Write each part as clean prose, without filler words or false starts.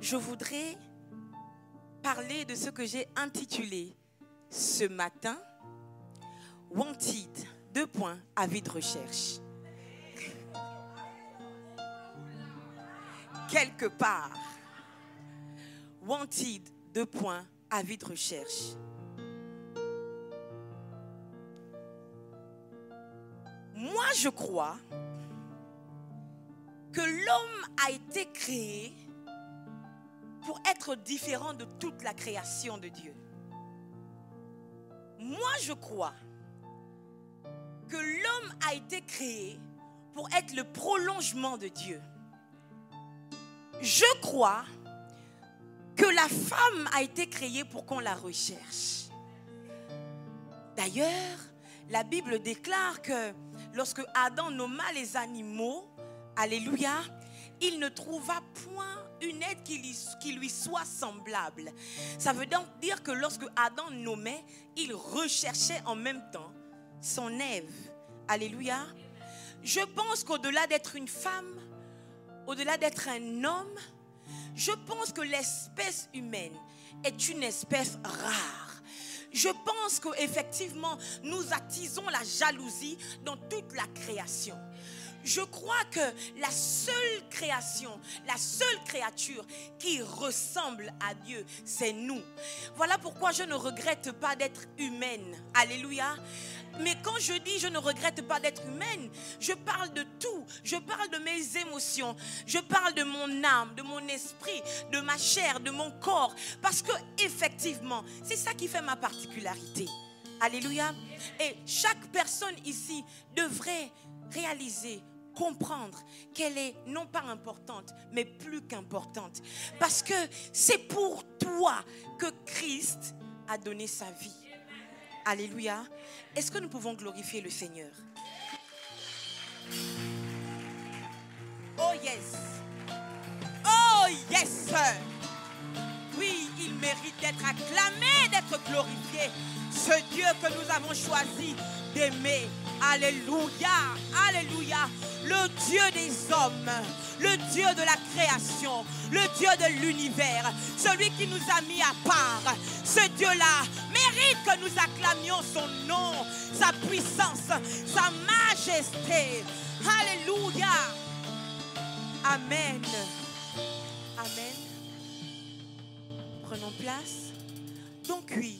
je voudrais parler de ce que j'ai intitulé ce matin Wanted, avis de recherche. Quelque part, Wanted, avis de recherche. Moi, je crois que l'homme a été créé pour être différent de toute la création de Dieu. Moi, je crois que l'homme a été créé pour être le prolongement de Dieu. Je crois que la femme a été créée pour qu'on la recherche. D'ailleurs, la Bible déclare que lorsque Adam nomma les animaux, alléluia, il ne trouva point une aide qui lui soit semblable. Ça veut donc dire que lorsque Adam nommait, il recherchait en même temps son Ève. Alléluia. Je pense qu'au-delà d'être une femme, au-delà d'être un homme, je pense que l'espèce humaine est une espèce rare. Je pense qu'effectivement, nous attisons la jalousie dans toute la création. Je crois que la seule création, la seule créature qui ressemble à Dieu, c'est nous. Voilà pourquoi je ne regrette pas d'être humaine. Alléluia. Mais quand je dis je ne regrette pas d'être humaine, je parle de tout. Je parle de mes émotions. Je parle de mon âme, de mon esprit, de ma chair, de mon corps. Parce que effectivement, c'est ça qui fait ma particularité. Alléluia. Et chaque personne ici devrait réaliser, comprendre qu'elle est non pas importante, mais plus qu'importante. Parce que c'est pour toi que Christ a donné sa vie. Alléluia. Est-ce que nous pouvons glorifier le Seigneur? Oh yes. Oh yes. Oui, il mérite d'être acclamé, d'être glorifié. Ce Dieu que nous avons choisi d'aimer. Alléluia, alléluia. Le Dieu des hommes, le Dieu de la création, le Dieu de l'univers, celui qui nous a mis à part. Ce Dieu-là mérite que nous acclamions son nom, sa puissance, sa majesté. Alléluia. Amen. Amen. Prenons place. Donc oui,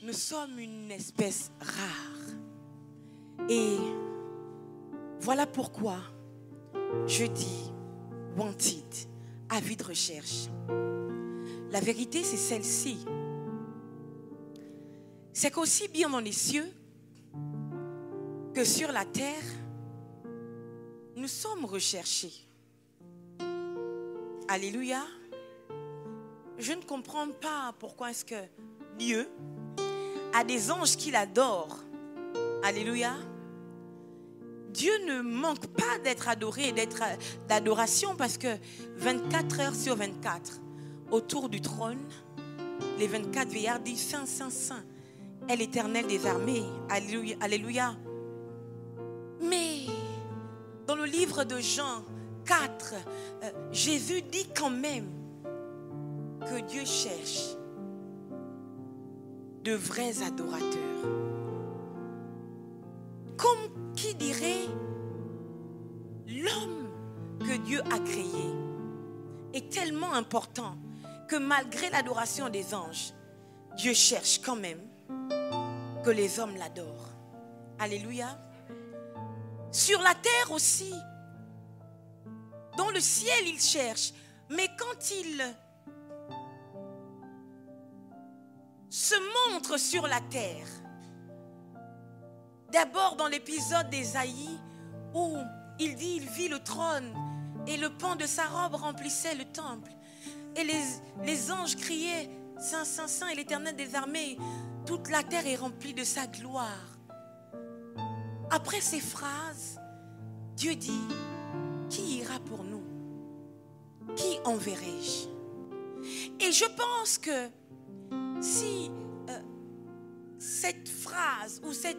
nous sommes une espèce rare. Et voilà pourquoi je dis wanted, avis de recherche. La vérité, c'est celle-ci. C'est qu'aussi bien dans les cieux que sur la terre, nous sommes recherchés. Alléluia. Je ne comprends pas pourquoi est-ce que Dieu a des anges qui l'adorent. Alléluia. Dieu ne manque pas d'être adoré et d'être d'adoration parce que 24 heures sur 24, autour du trône, les 24 vieillards disent Saint, Saint, Saint est l'Éternel des armées. Alléluia, alléluia. Mais dans le livre de Jean 4, Jésus dit quand même que Dieu cherche de vrais adorateurs. Comme qui dirait, l'homme que Dieu a créé est tellement important que malgré l'adoration des anges, Dieu cherche quand même que les hommes l'adorent. Alléluia. Sur la terre aussi, dans le ciel il cherche, mais quand il se montre sur la terre, d'abord dans l'épisode d'Ésaïe où il dit il vit le trône et le pan de sa robe remplissait le temple et les anges criaient Saint, Saint, Saint est l'Éternel des armées, toute la terre est remplie de sa gloire. Après ces phrases, Dieu dit qui ira pour nous? Qui enverrai-je? Et je pense que si cette phrase ou cette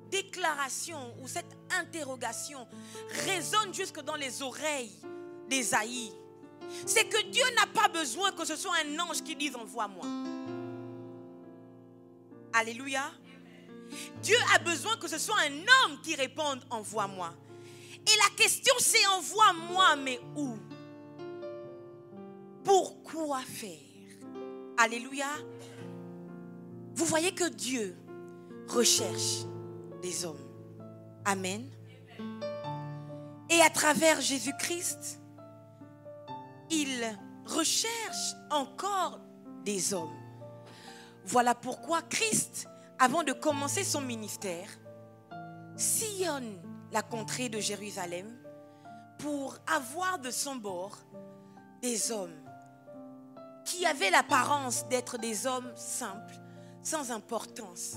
déclaration ou cette interrogation résonne jusque dans les oreilles d'Ésaïe, c'est que Dieu n'a pas besoin que ce soit un ange qui dise envoie-moi. Alléluia. Dieu a besoin que ce soit un homme qui réponde envoie-moi. Et la question c'est envoie-moi, mais où? Pourquoi faire? Alléluia. Vous voyez que Dieu recherche des hommes. Amen. Et à travers Jésus-Christ, il recherche encore des hommes. Voilà pourquoi Christ, avant de commencer son ministère, sillonne la contrée de Jérusalem pour avoir de son bord des hommes qui avaient l'apparence d'être des hommes simples, sans importance.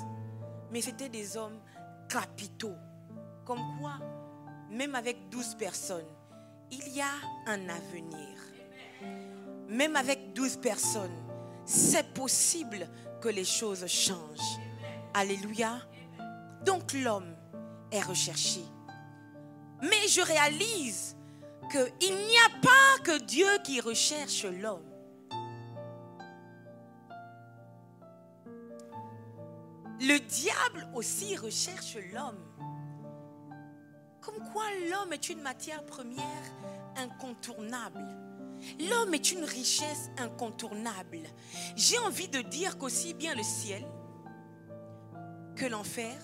Mais c'était des hommes capitaux. Comme quoi, même avec 12 personnes, il y a un avenir. Même avec 12 personnes, c'est possible que les choses changent. Alléluia. Donc l'homme est recherché. Mais je réalise qu'il n'y a pas que Dieu qui recherche l'homme. Le diable aussi recherche l'homme. Comme quoi l'homme est une matière première incontournable. L'homme est une richesse incontournable. J'ai envie de dire qu'aussi bien le ciel que l'enfer,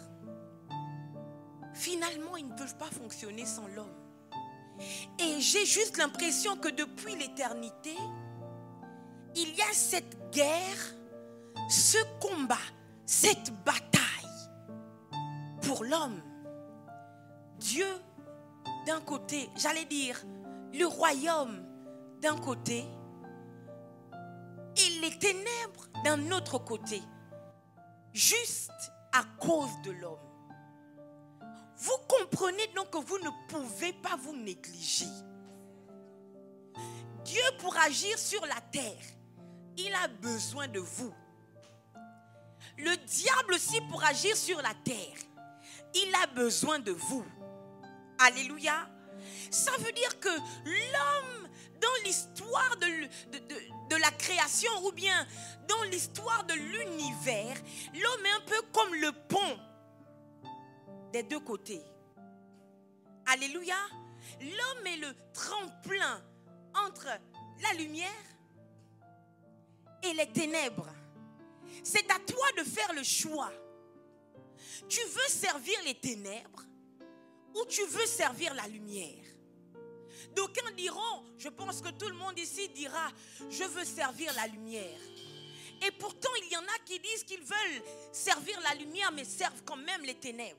finalement, ils ne peuvent pas fonctionner sans l'homme. Et j'ai juste l'impression que depuis l'éternité, il y a cette guerre, ce combat, cette bataille pour l'homme. Dieu d'un côté, j'allais dire, le royaume d'un côté et les ténèbres d'un autre côté, juste à cause de l'homme. Vous comprenez donc que vous ne pouvez pas vous négliger. Dieu, pour agir sur la terre, il a besoin de vous. Le diable aussi, pour agir sur la terre, il a besoin de vous. Alléluia. Ça veut dire que l'homme, dans l'histoire de la création ou bien dans l'histoire de l'univers, l'homme est un peu comme le pont des deux côtés. Alléluia. L'homme est le tremplin entre la lumière et les ténèbres. C'est à toi de faire le choix. Tu veux servir les ténèbres ou tu veux servir la lumière? D'aucuns diront, je pense que tout le monde ici dira, je veux servir la lumière. Et pourtant, il y en a qui disent qu'ils veulent servir la lumière, mais servent quand même les ténèbres.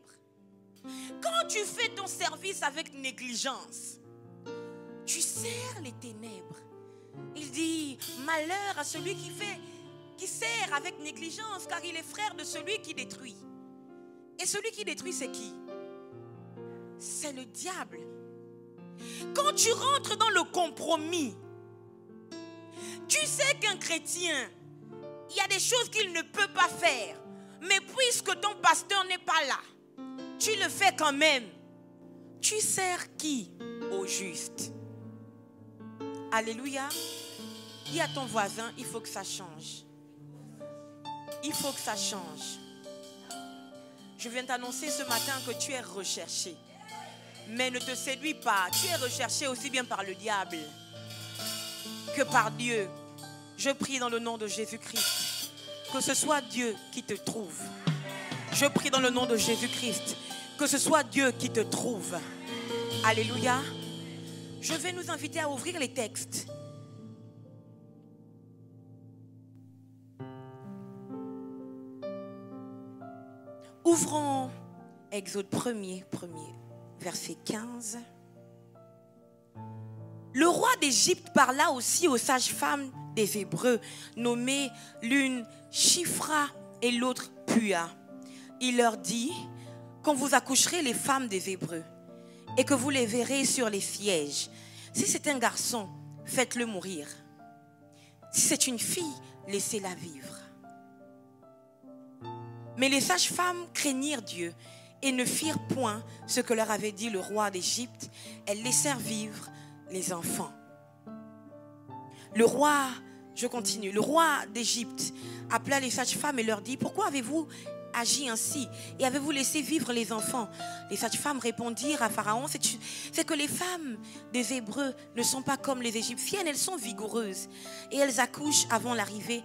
Quand tu fais ton service avec négligence, tu sers les ténèbres. Il dit, malheur à celui qui sert avec négligence, car il est frère de celui qui détruit. Et celui qui détruit, c'est qui? C'est le diable. Quand tu rentres dans le compromis, tu sais qu'un chrétien, il y a des choses qu'il ne peut pas faire. Mais puisque ton pasteur n'est pas là, tu le fais quand même. Tu sers qui? Au juste. Alléluia. Dis à ton voisin, il faut que ça change. Il faut que ça change. Je viens t'annoncer ce matin que tu es recherché. Mais ne te séduis pas. Tu es recherché aussi bien par le diable que par Dieu. Je prie dans le nom de Jésus-Christ que ce soit Dieu qui te trouve. Je prie dans le nom de Jésus-Christ que ce soit Dieu qui te trouve. Alléluia. Je vais nous inviter à ouvrir les textes. Ouvrons Exode 1er, verset 15. Le roi d'Égypte parla aussi aux sages-femmes des Hébreux, nommées l'une Shifra et l'autre Pua. Il leur dit, quand vous accoucherez les femmes des Hébreux et que vous les verrez sur les sièges, si c'est un garçon, faites-le mourir. Si c'est une fille, laissez-la vivre. Mais les sages-femmes craignirent Dieu et ne firent point ce que leur avait dit le roi d'Égypte. Elles laissèrent vivre les enfants. Le roi, je continue, le roi d'Égypte appela les sages-femmes et leur dit: pourquoi avez-vous agi ainsi et avez-vous laissé vivre les enfants? Les sages-femmes répondirent à Pharaon: c'est que les femmes des Hébreux ne sont pas comme les Égyptiennes, elles sont vigoureuses et elles accouchent avant l'arrivée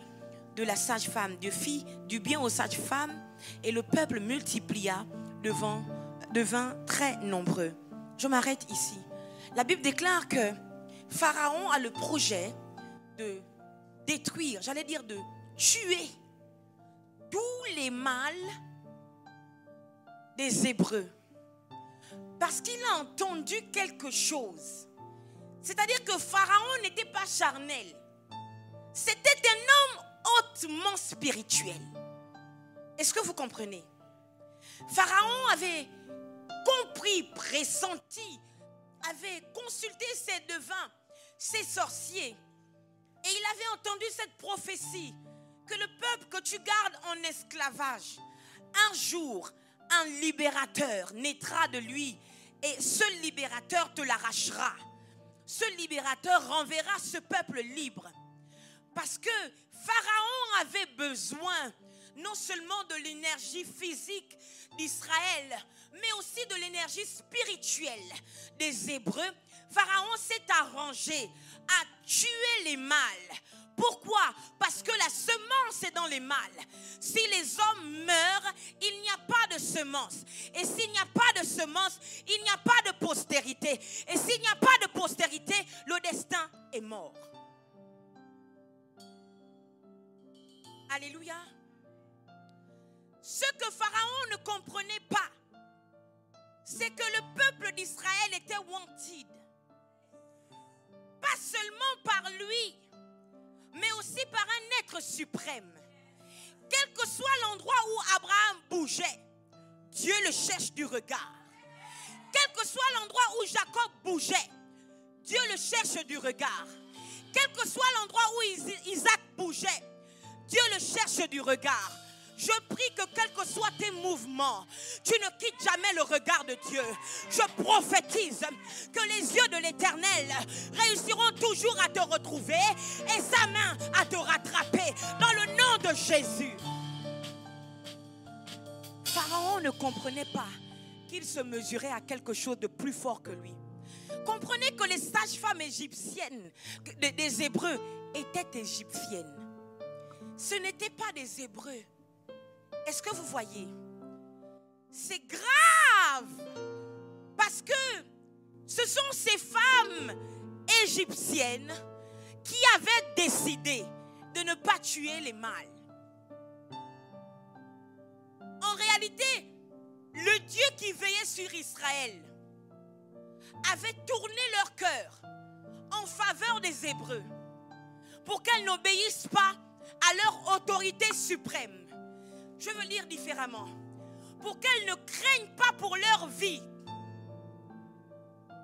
de la sage-femme. Dieu fit du bien aux sages-femmes et le peuple multiplia, devint très nombreux. Je m'arrête ici. La Bible déclare que Pharaon a le projet de détruire, j'allais dire de tuer tous les mâles des Hébreux. Parce qu'il a entendu quelque chose. C'est-à-dire que Pharaon n'était pas charnel. C'était un homme hautement spirituel. Est-ce que vous comprenez? Pharaon avait compris, pressenti, avait consulté ses devins, ses sorciers. Et il avait entendu cette prophétie que le peuple que tu gardes en esclavage, un jour, un libérateur naîtra de lui et ce libérateur te l'arrachera. Ce libérateur renverra ce peuple libre. Parce que Pharaon avait besoin non seulement de l'énergie physique d'Israël, mais aussi de l'énergie spirituelle des Hébreux. Pharaon s'est arrangé à tuer les mâles. Pourquoi? Parce que la semence est dans les mâles. Si les hommes meurent, il n'y a pas de semence. Et s'il n'y a pas de semence, il n'y a pas de postérité. Et s'il n'y a pas de postérité, le destin est mort. Alléluia. Ce que Pharaon ne comprenait pas, c'est que le peuple d'Israël était wanted. Pas seulement par lui, mais aussi par un être suprême. Quel que soit l'endroit où Abraham bougeait, Dieu le cherche du regard. Quel que soit l'endroit où Jacob bougeait, Dieu le cherche du regard. Quel que soit l'endroit où Isaac bougeait, Dieu le cherche du regard. Je prie que quels que soient tes mouvements, tu ne quittes jamais le regard de Dieu. Je prophétise que les yeux de l'Éternel réussiront toujours à te retrouver et sa main à te rattraper dans le nom de Jésus. Pharaon ne comprenait pas qu'il se mesurait à quelque chose de plus fort que lui. Comprenez que les sages-femmes égyptiennes des Hébreux étaient égyptiennes. Ce n'étaient pas des Hébreux. Est-ce que vous voyez? C'est grave. Parce que ce sont ces femmes égyptiennes qui avaient décidé de ne pas tuer les mâles. En réalité, le Dieu qui veillait sur Israël avait tourné leur cœur en faveur des Hébreux pour qu'elles n'obéissent pas à leur autorité suprême. Je veux lire différemment. Pour qu'elles ne craignent pas pour leur vie.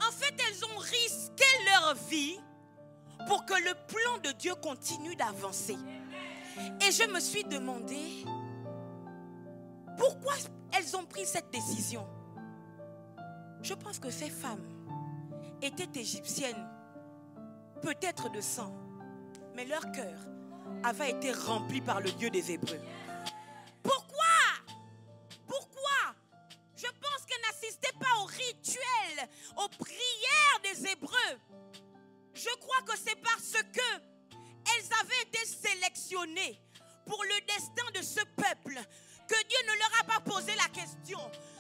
En fait, elles ont risqué leur vie pour que le plan de Dieu continue d'avancer. Et je me suis demandé pourquoi elles ont pris cette décision. Je pense que ces femmes étaient égyptiennes, peut-être de sang, mais leur cœur avait été rempli par le Dieu des Hébreux. Je pense qu'elles n'assistaient pas aux rituels, aux prières des Hébreux. Je crois que c'est parce que elles avaient été sélectionnées pour le destin de ce peuple que Dieu ne leur a pas posé la question.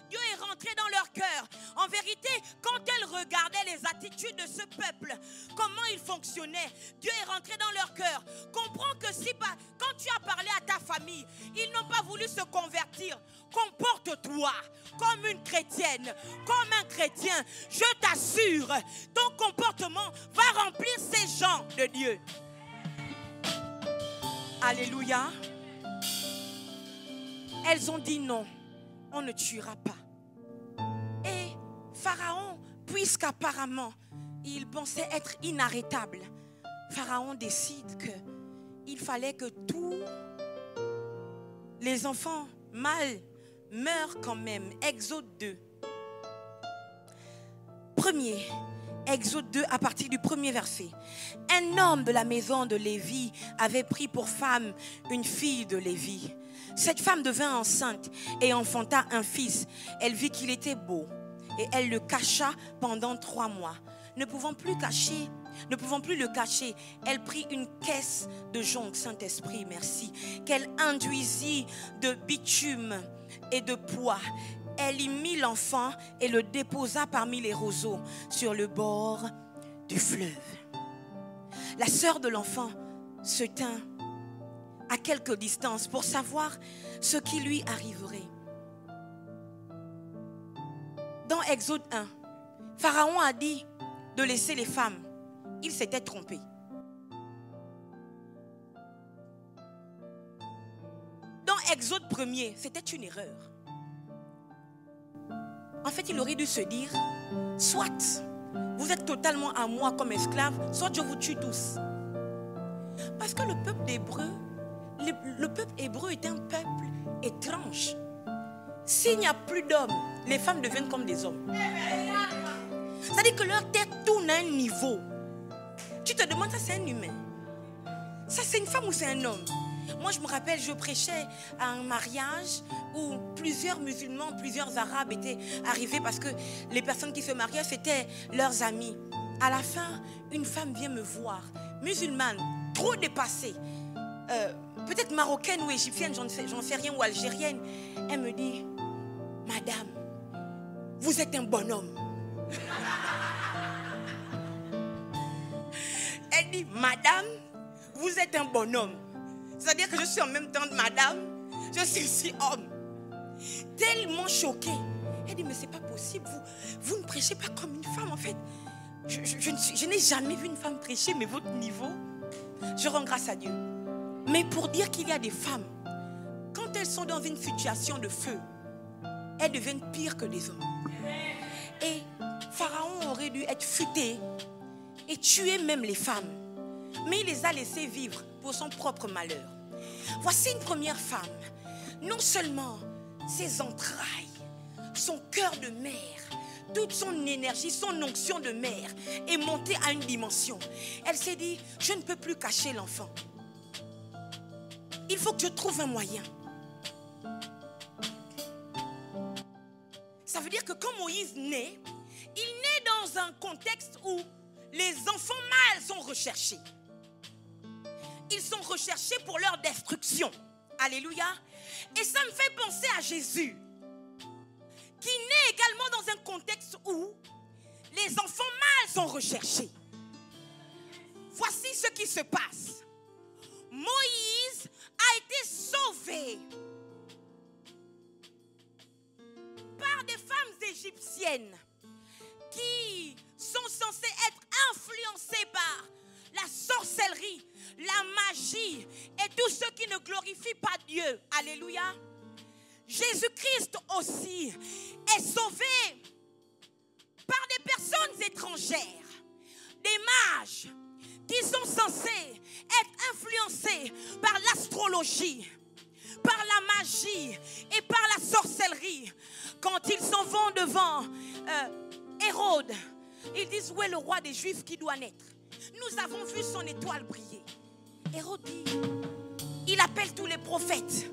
Dieu est rentré dans leur cœur. En vérité, quand elles regardaient les attitudes de ce peuple, comment ils fonctionnaient, Dieu est rentré dans leur cœur. Comprends que si quand tu as parlé à ta famille, ils n'ont pas voulu se convertir. Comporte-toi comme une chrétienne, comme un chrétien. Je t'assure, ton comportement va remplir ces gens de Dieu. Alléluia. Elles ont dit non, on ne tuera pas. Et Pharaon, puisqu'apparemment il pensait être inarrêtable, Pharaon décide qu'il fallait que tous les enfants mâles meurent quand même. Exode 2. Premier, Exode 2 à partir du premier verset. Un homme de la maison de Lévi avait pris pour femme une fille de Lévi. Cette femme devint enceinte et enfanta un fils. Elle vit qu'il était beau et elle le cacha pendant 3 mois. Ne pouvant plus le cacher, elle prit une caisse de jonc, Saint-Esprit, merci, qu'elle induisit de bitume et de pois. Elle y mit l'enfant et le déposa parmi les roseaux sur le bord du fleuve. La sœur de l'enfant se tint à quelque distance pour savoir ce qui lui arriverait. Dans Exode 1, Pharaon a dit de laisser les femmes. Il s'était trompé. Dans Exode 1er, c'était une erreur. En fait, il aurait dû se dire, soit vous êtes totalement à moi comme esclave, soit je vous tue tous. Parce que le peuple hébreu est un peuple étrange. S'il n'y a plus d'hommes, les femmes deviennent comme des hommes. C'est-à-dire que leur tête tourne à un niveau. Tu te demandes, ça c'est un humain? Ça c'est une femme ou c'est un homme? Moi je me rappelle, je prêchais à un mariage où plusieurs musulmans, plusieurs arabes étaient arrivés parce que les personnes qui se mariaient c'était leurs amis. À la fin, une femme vient me voir, musulmane, trop dépassée, peut-être marocaine ou égyptienne, j'en sais rien, ou algérienne. Elle me dit, madame, vous êtes un bonhomme. Elle dit, madame, vous êtes un bonhomme. C'est-à-dire que je suis en même temps madame, je suis aussi homme. Tellement choquée. Elle dit, mais c'est pas possible, vous ne prêchez pas comme une femme en fait. Je n'ai jamais vu une femme prêcher, mais votre niveau, je rends grâce à Dieu. Mais pour dire qu'il y a des femmes, quand elles sont dans une situation de feu, elles deviennent pires que des hommes. Et Pharaon aurait dû être futé et tuer même les femmes. Mais il les a laissées vivre pour son propre malheur. Voici une première femme. Non seulement ses entrailles, son cœur de mère, toute son énergie, son onction de mère est montée à une dimension. Elle s'est dit, je ne peux plus cacher l'enfant. Il faut que je trouve un moyen. Ça veut dire que quand Moïse naît, il naît dans un contexte où les enfants mâles sont recherchés. Ils sont recherchés pour leur destruction. Alléluia. Et ça me fait penser à Jésus, qui naît également dans un contexte où les enfants mâles sont recherchés. Voici ce qui se passe. Moïse a été sauvé par des femmes égyptiennes qui sont censées être influencées par la sorcellerie, la magie et tout ce qui ne glorifie pas Dieu. Alléluia. Jésus-Christ aussi est sauvé par des personnes étrangères, des mages qui sont censés être influencés par l'astrologie, par la magie et par la sorcellerie. Quand ils s'en vont devant Hérode, ils disent, où est le roi des Juifs qui doit naître? Nous avons vu son étoile briller. Hérode dit, il appelle tous les prophètes,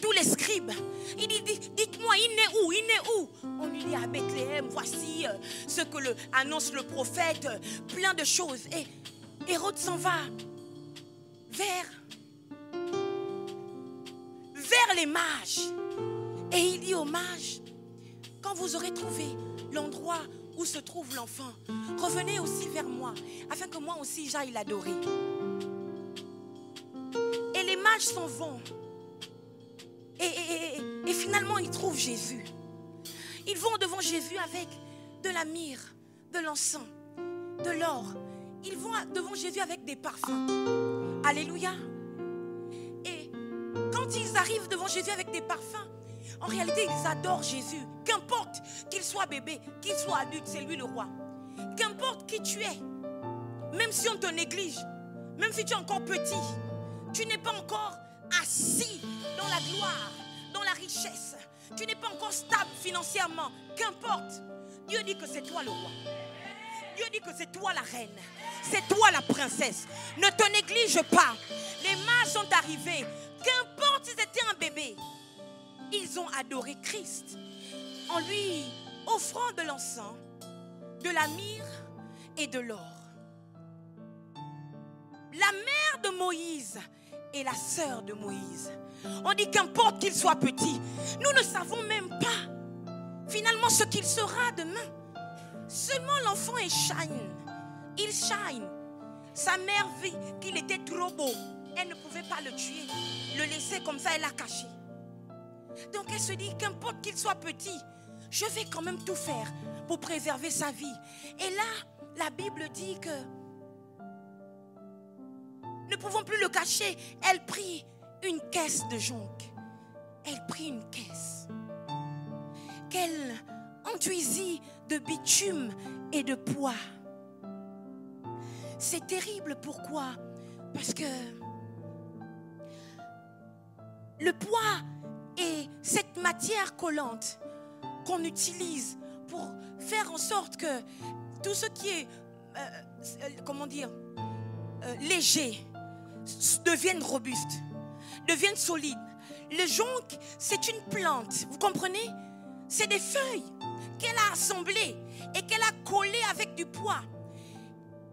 tous les scribes. Il dit, dites-moi, il naît où? Il naît où? On lui dit, à Bethléem, voici ce que annonce le prophète, plein de choses. Et Hérode s'en va vers les mages. Et il dit aux mages, quand vous aurez trouvé l'endroit où se trouve l'enfant, revenez aussi vers moi, afin que moi aussi j'aille l'adorer. Et les mages s'en vont. Et finalement, ils trouvent Jésus. Ils vont devant Jésus avec de la myrrhe, de l'encens, de l'or. Ils vont devant Jésus avec des parfums. Alléluia. Et quand ils arrivent devant Jésus avec des parfums, en réalité, ils adorent Jésus. Qu'importe qu'il soit bébé, qu'il soit adulte, c'est lui le roi. Qu'importe qui tu es, même si on te néglige, même si tu es encore petit, tu n'es pas encore assis dans la gloire, dans la richesse. Tu n'es pas encore stable financièrement. Qu'importe. Dieu dit que c'est toi le roi. Dieu dit que c'est toi la reine. C'est toi la princesse. Ne te néglige pas. Les mages sont arrivés. Qu'importe si c'était un bébé. Ils ont adoré Christ. En lui offrant de l'encens, de la myrrhe et de l'or. La mère de Moïse et la sœur de Moïse. On dit qu'importe qu'il soit petit, nous ne savons même pas finalement ce qu'il sera demain. Seulement l'enfant est shine. Il shine. Sa mère vit qu'il était trop beau. Elle ne pouvait pas le tuer. Le laisser comme ça, elle l'a caché. Donc elle se dit qu'importe qu'il soit petit, je vais quand même tout faire pour préserver sa vie. Et là, la Bible dit que ne pouvant plus le cacher, elle prit une caisse de jonc. Elle prit une caisse qu'elle enduisit de bitume et de pois. C'est terrible, pourquoi? Parce que le pois est cette matière collante qu'on utilise pour faire en sorte que tout ce qui est, léger devienne robuste, devienne solide. Le jonc, c'est une plante, vous comprenez? C'est des feuilles qu'elle a assemblées et qu'elle a collées avec du pois.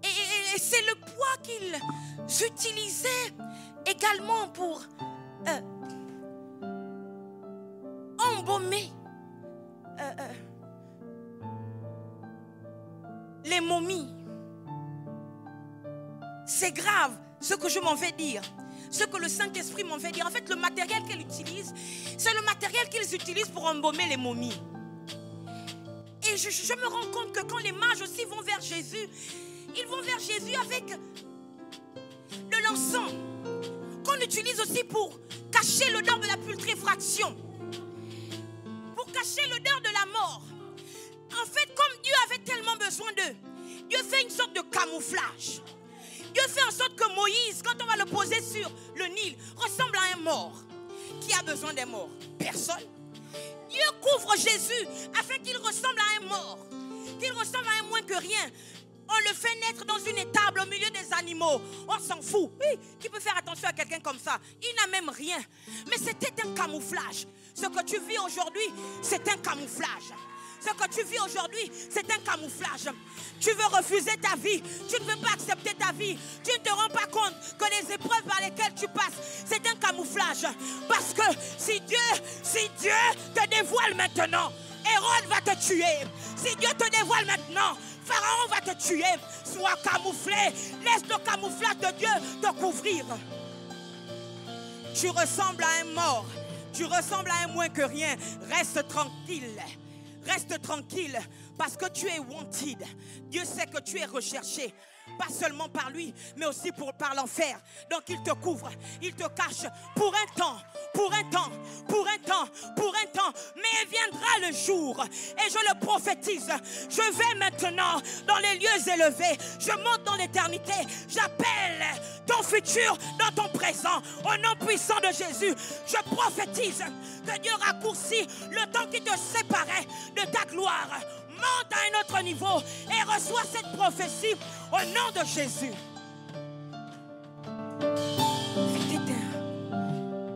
Et c'est le pois qu'ils utilisaient également pour embaumer les momies. C'est grave ce que je m'en vais dire, ce que le Saint-Esprit m'en fait dire. En fait, le matériel qu'elle utilise, c'est le matériel qu'ils utilisent pour embaumer les momies. Et je me rends compte que quand les mages aussi vont vers Jésus, ils vont vers Jésus avec de l'encens qu'on utilise aussi pour cacher l'odeur de la putréfaction, pour cacher l'odeur de la mort. En fait, comme Dieu avait tellement besoin d'eux, Dieu fait une sorte de camouflage. Dieu fait en sorte que Moïse, quand on va le poser sur le Nil, ressemble à un mort. Qui a besoin des morts? Personne. Dieu couvre Jésus afin qu'il ressemble à un mort, qu'il ressemble à un moins que rien. On le fait naître dans une étable au milieu des animaux. On s'en fout. Oui, qui peut faire attention à quelqu'un comme ça? Il n'a même rien. Mais c'était un camouflage. Ce que tu vis aujourd'hui, c'est un camouflage. Ce que tu vis aujourd'hui, c'est un camouflage. Tu veux refuser ta vie. Tu ne veux pas accepter ta vie. Tu ne te rends pas compte que les épreuves par lesquelles tu passes, c'est un camouflage. Parce que si Dieu te dévoile maintenant, Hérode va te tuer. Si Dieu te dévoile maintenant, Pharaon va te tuer. Sois camouflé. Laisse le camouflage de Dieu te couvrir. Tu ressembles à un mort. Tu ressembles à un moins que rien. Reste tranquille. Reste tranquille parce que tu es wanted. Dieu sait que tu es recherché. Pas seulement par lui, mais aussi par l'enfer. Donc il te couvre, il te cache pour un temps, pour un temps, pour un temps, pour un temps. Mais viendra le jour et je le prophétise. Je vais maintenant dans les lieux élevés. Je monte dans l'éternité. J'appelle ton futur dans ton présent. Au nom puissant de Jésus, je prophétise que Dieu raccourcit le temps qui te séparait de ta gloire. Monte à un autre niveau et reçois cette prophétie au nom de Jésus.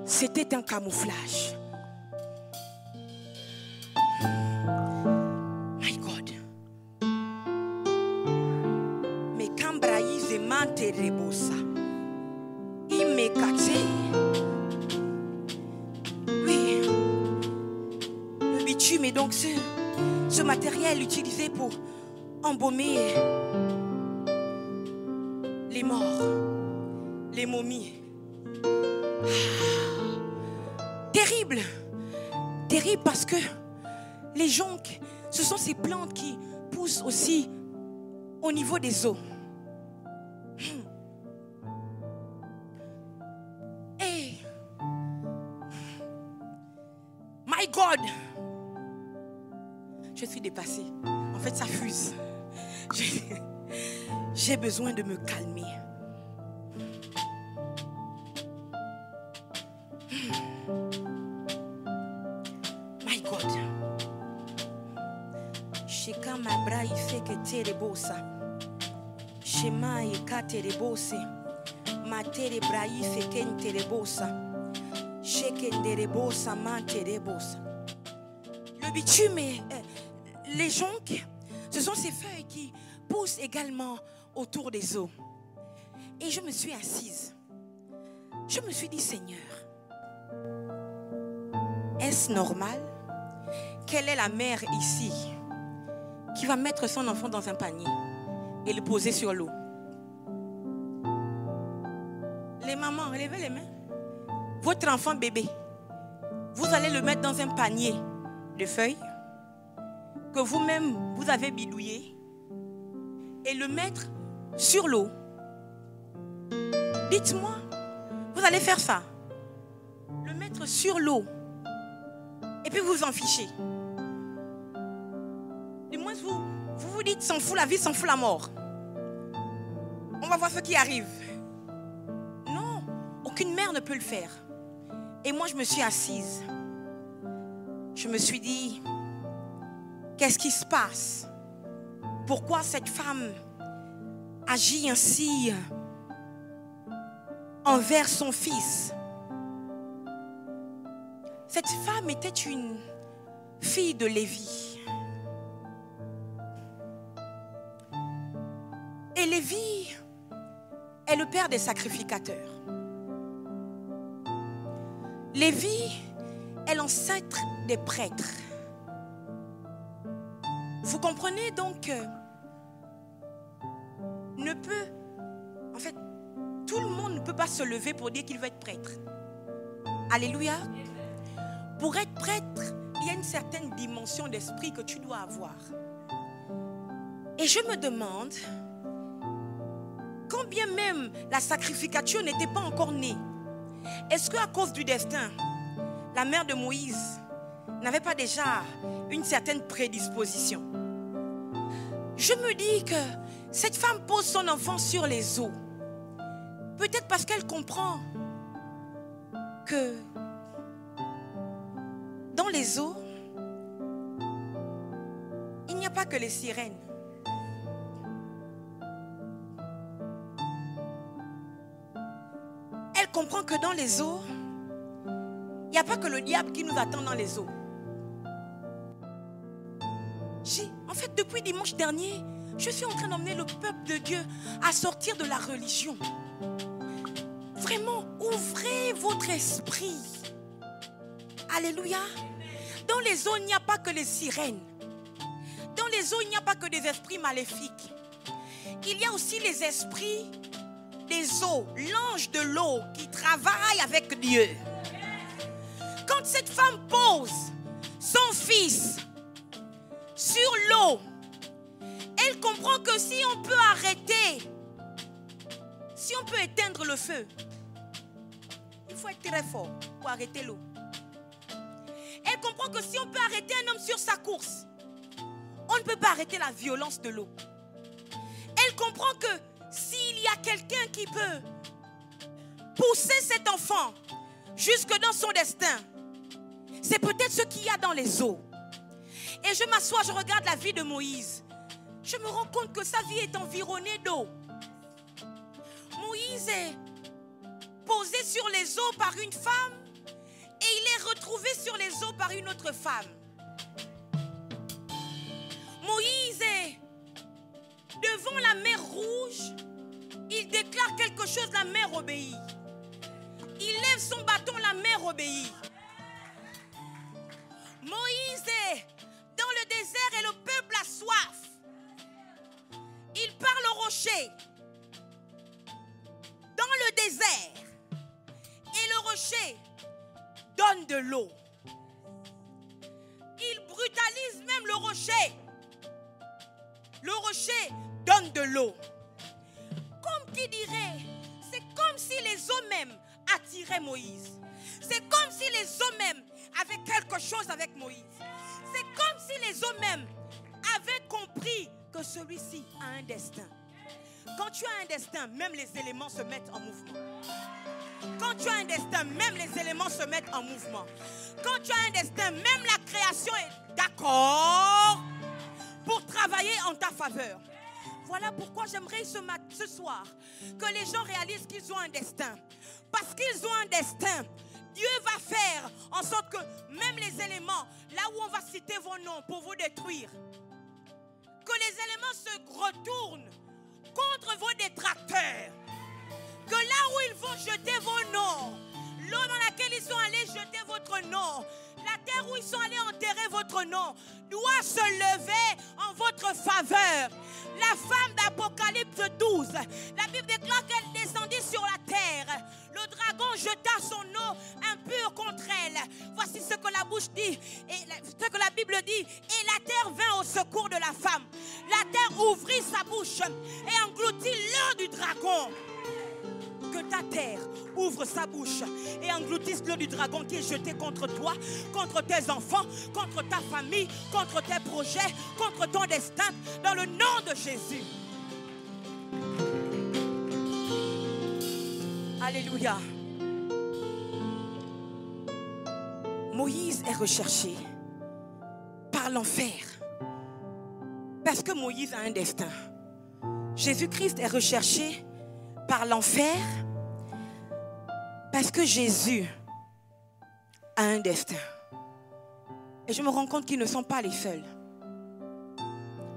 C'était un camouflage. My God. Mais cambraïse mante rebosa. Immekate. Oui. Le bitume est donc ce matériel utilisé pour embaumer les morts, les momies. Terrible, terrible parce que les joncs, ce sont ces plantes qui poussent aussi au niveau des eaux. Et my God, je suis dépassée. En fait, ça fuse. J'ai besoin de me calmer. My God. Sheka ma bra ife que tere bosa. Shema et katerebose. Matere braïfe kenterebosa. Shekenderebosa manterebosa. Le bitume et les joncs, ce sont ces feuilles qui poussent également autour des eaux. Et je me suis assise. Je me suis dit, Seigneur, est-ce normal? Quelle est la mère ici qui va mettre son enfant dans un panier et le poser sur l'eau? Les mamans, levez les mains. Votre enfant bébé, vous allez le mettre dans un panier de feuilles que vous-même vous avez bidouillé et le mettre sur l'eau. Dites-moi, vous allez faire ça? Le mettre sur l'eau et puis vous en fichez. Du moins vous dites s'en fout la vie, s'en fout la mort. On va voir ce qui arrive. Non, aucune mère ne peut le faire. Et moi je me suis assise. Je me suis dit, qu'est-ce qui se passe? Pourquoi cette femme agit ainsi envers son fils? Cette femme était une fille de Lévi. Et Lévi est le père des sacrificateurs. Lévi est l'ancêtre des prêtres. Vous comprenez donc en fait, tout le monde ne peut pas se lever pour dire qu'il veut être prêtre. Alléluia. Pour être prêtre, il y a une certaine dimension d'esprit que tu dois avoir. Et je me demande, quand bien même la sacrificature n'était pas encore née, est-ce qu'à cause du destin, la mère de Moïse n'avait pas déjà une certaine prédisposition? Je me dis que cette femme pose son enfant sur les eaux. Peut-être parce qu'elle comprend que dans les eaux, il n'y a pas que les sirènes. Elle comprend que dans les eaux, il n'y a pas que le diable qui nous attend dans les eaux. En fait, depuis dimanche dernier, je suis en train d'emmener le peuple de Dieu à sortir de la religion. Vraiment, ouvrez votre esprit. Alléluia. Dans les eaux, il n'y a pas que les sirènes. Dans les eaux, il n'y a pas que des esprits maléfiques. Il y a aussi les esprits des eaux, l'ange de l'eau qui travaille avec Dieu. Quand cette femme pose son fils sur l'eau, elle comprend que si on peut arrêter, si on peut éteindre le feu, il faut être très fort pour arrêter l'eau. Elle comprend que si on peut arrêter un homme sur sa course, on ne peut pas arrêter la violence de l'eau. Elle comprend que s'il y a quelqu'un qui peut pousser cet enfant jusque dans son destin, c'est peut-être ce qu'il y a dans les eaux. Et je m'assois, je regarde la vie de Moïse. Je me rends compte que sa vie est environnée d'eau. Moïse est posé sur les eaux par une femme et il est retrouvé sur les eaux par une autre femme. Moïse est devant la mer Rouge. Il déclare quelque chose, la mer obéit. Il lève son bâton, la mer obéit. Moïse est dans le désert et le peuple a soif. Il parle au rocher. Dans le désert. Et le rocher donne de l'eau. Il brutalise même le rocher. Le rocher donne de l'eau. Comme qui dirait, c'est comme si les eaux même attiraient Moïse. C'est comme si les eaux même avaient quelque chose avec Moïse. C'est comme si les eaux même avaient compris que celui-ci a un destin. Quand tu as un destin, même les éléments se mettent en mouvement. Quand tu as un destin, même les éléments se mettent en mouvement. Quand tu as un destin, même la création est d'accord pour travailler en ta faveur. Voilà pourquoi j'aimerais ce soir que les gens réalisent qu'ils ont un destin. Parce qu'ils ont un destin, Dieu va faire en sorte que même les éléments, là où on va citer vos noms pour vous détruire, que les éléments se retournent contre vos détracteurs. Que là où ils vont jeter vos noms, l'eau dans laquelle ils sont allés jeter votre nom, la terre où ils sont allés enterrer votre nom, doit se lever en votre faveur. La femme d'Apocalypse 12, la Bible déclare qu'elle descendit sur la terre. Le dragon jeta son eau impure contre elle. Voici ce que la bouche dit, et ce que la Bible dit. Et la terre vint au secours de la femme. La terre ouvrit sa bouche et engloutit l'eau du dragon. Que ta terre ouvre sa bouche et engloutisse l'eau du dragon qui est jeté contre toi, contre tes enfants, contre ta famille, contre tes projets, contre ton destin, dans le nom de Jésus. Alléluia. Moïse est recherché par l'enfer parce que Moïse a un destin. Jésus-Christ est recherché par l'enfer parce que Jésus a un destin. Et je me rends compte qu'ils ne sont pas les seuls.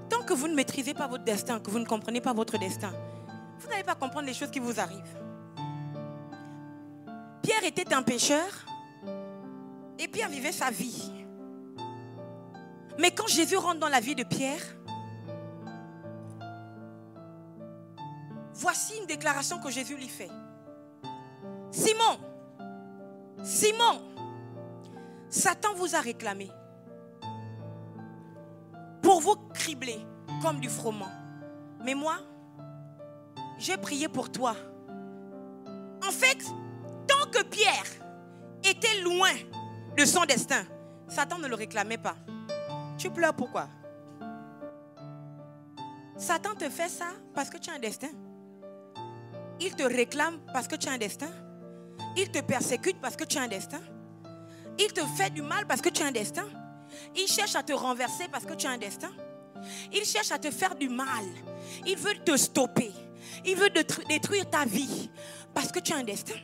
Tant que vous ne maîtrisez pas votre destin, que vous ne comprenez pas votre destin, vous n'allez pas comprendre les choses qui vous arrivent. Pierre était un pécheur et Pierre vivait sa vie. Mais quand Jésus rentre dans la vie de Pierre, voici une déclaration que Jésus lui fait. Simon, Simon, Satan vous a réclamé pour vous cribler comme du froment. Mais moi, j'ai prié pour toi. En fait, tant que Pierre était loin de son destin, Satan ne le réclamait pas. Tu pleures pourquoi? Satan te fait ça parce que tu as un destin. Il te réclame parce que tu as un destin. Il te persécute parce que tu as un destin. Il te fait du mal parce que tu as un destin. Il cherche à te renverser parce que tu as un destin. Il cherche à te faire du mal. Il veut te stopper. Il veut détruire ta vie parce que tu as un destin.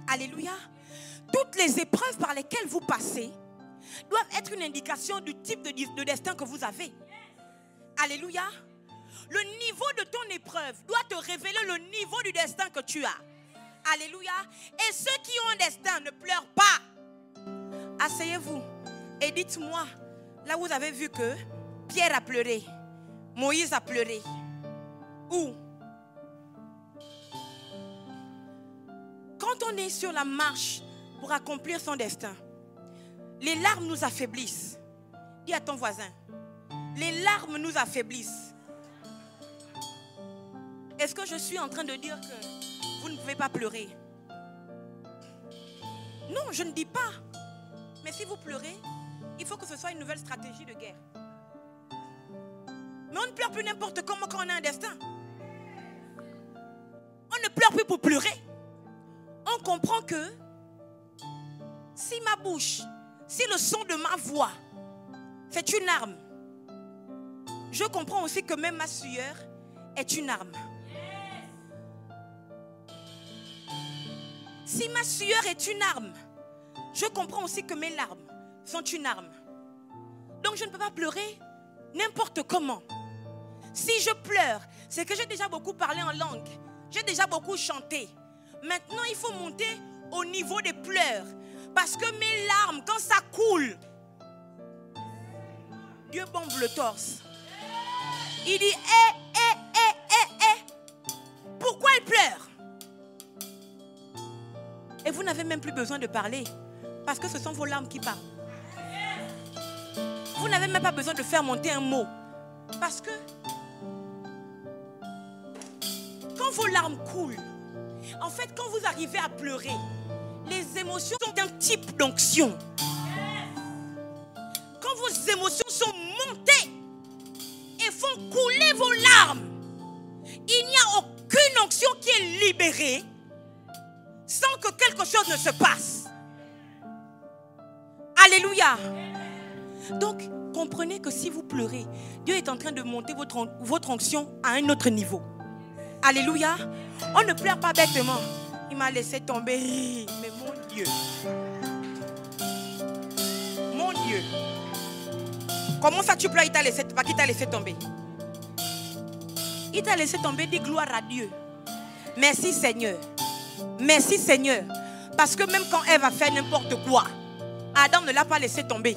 Alléluia. Toutes les épreuves par lesquelles vous passez doivent être une indication du type de destin que vous avez. Alléluia. Le niveau de ton épreuve doit te révéler le niveau du destin que tu as. Alléluia. Et ceux qui ont un destin ne pleurent pas. Asseyez-vous et dites-moi, là où vous avez vu que Pierre a pleuré, Moïse a pleuré. Où? Quand on est sur la marche pour accomplir son destin, les larmes nous affaiblissent. Dis à ton voisin, les larmes nous affaiblissent. Est-ce que je suis en train de dire que vous ne pouvez pas pleurer? Non, je ne dis pas. Mais si vous pleurez, il faut que ce soit une nouvelle stratégie de guerre. Mais on ne pleure plus n'importe comment quand on a un destin. On ne pleure plus pour pleurer. On comprend que si ma bouche, si le son de ma voix, c'est une arme, je comprends aussi que même ma sueur est une arme. Si ma sueur est une arme, je comprends aussi que mes larmes sont une arme. Donc je ne peux pas pleurer n'importe comment. Si je pleure, c'est que j'ai déjà beaucoup parlé en langue. J'ai déjà beaucoup chanté. Maintenant, il faut monter au niveau des pleurs. Parce que mes larmes, quand ça coule, Dieu bombe le torse. Il dit, pourquoi il pleure? Et vous n'avez même plus besoin de parler. Parce que ce sont vos larmes qui parlent. Vous n'avez même pas besoin de faire monter un mot. Parce que quand vos larmes coulent, en fait, quand vous arrivez à pleurer, les émotions sont d'un type d'onction. Quand vos émotions sont montées et font couler vos larmes, il n'y a aucune onction qui est libérée sans que quelque chose ne se passe. Alléluia. Donc, comprenez que si vous pleurez, Dieu est en train de monter votre onction à un autre niveau. Alléluia. On ne pleure pas bêtement. Il m'a laissé tomber. Mais mon Dieu. Mon Dieu. Comment ça tu pleures? Il t'a laissé, pas qu'il t'a laissé tomber. Il t'a laissé tomber, dis gloire à Dieu. Merci Seigneur. Merci Seigneur. Parce que même quand Ève a fait n'importe quoi, Adam ne l'a pas laissé tomber.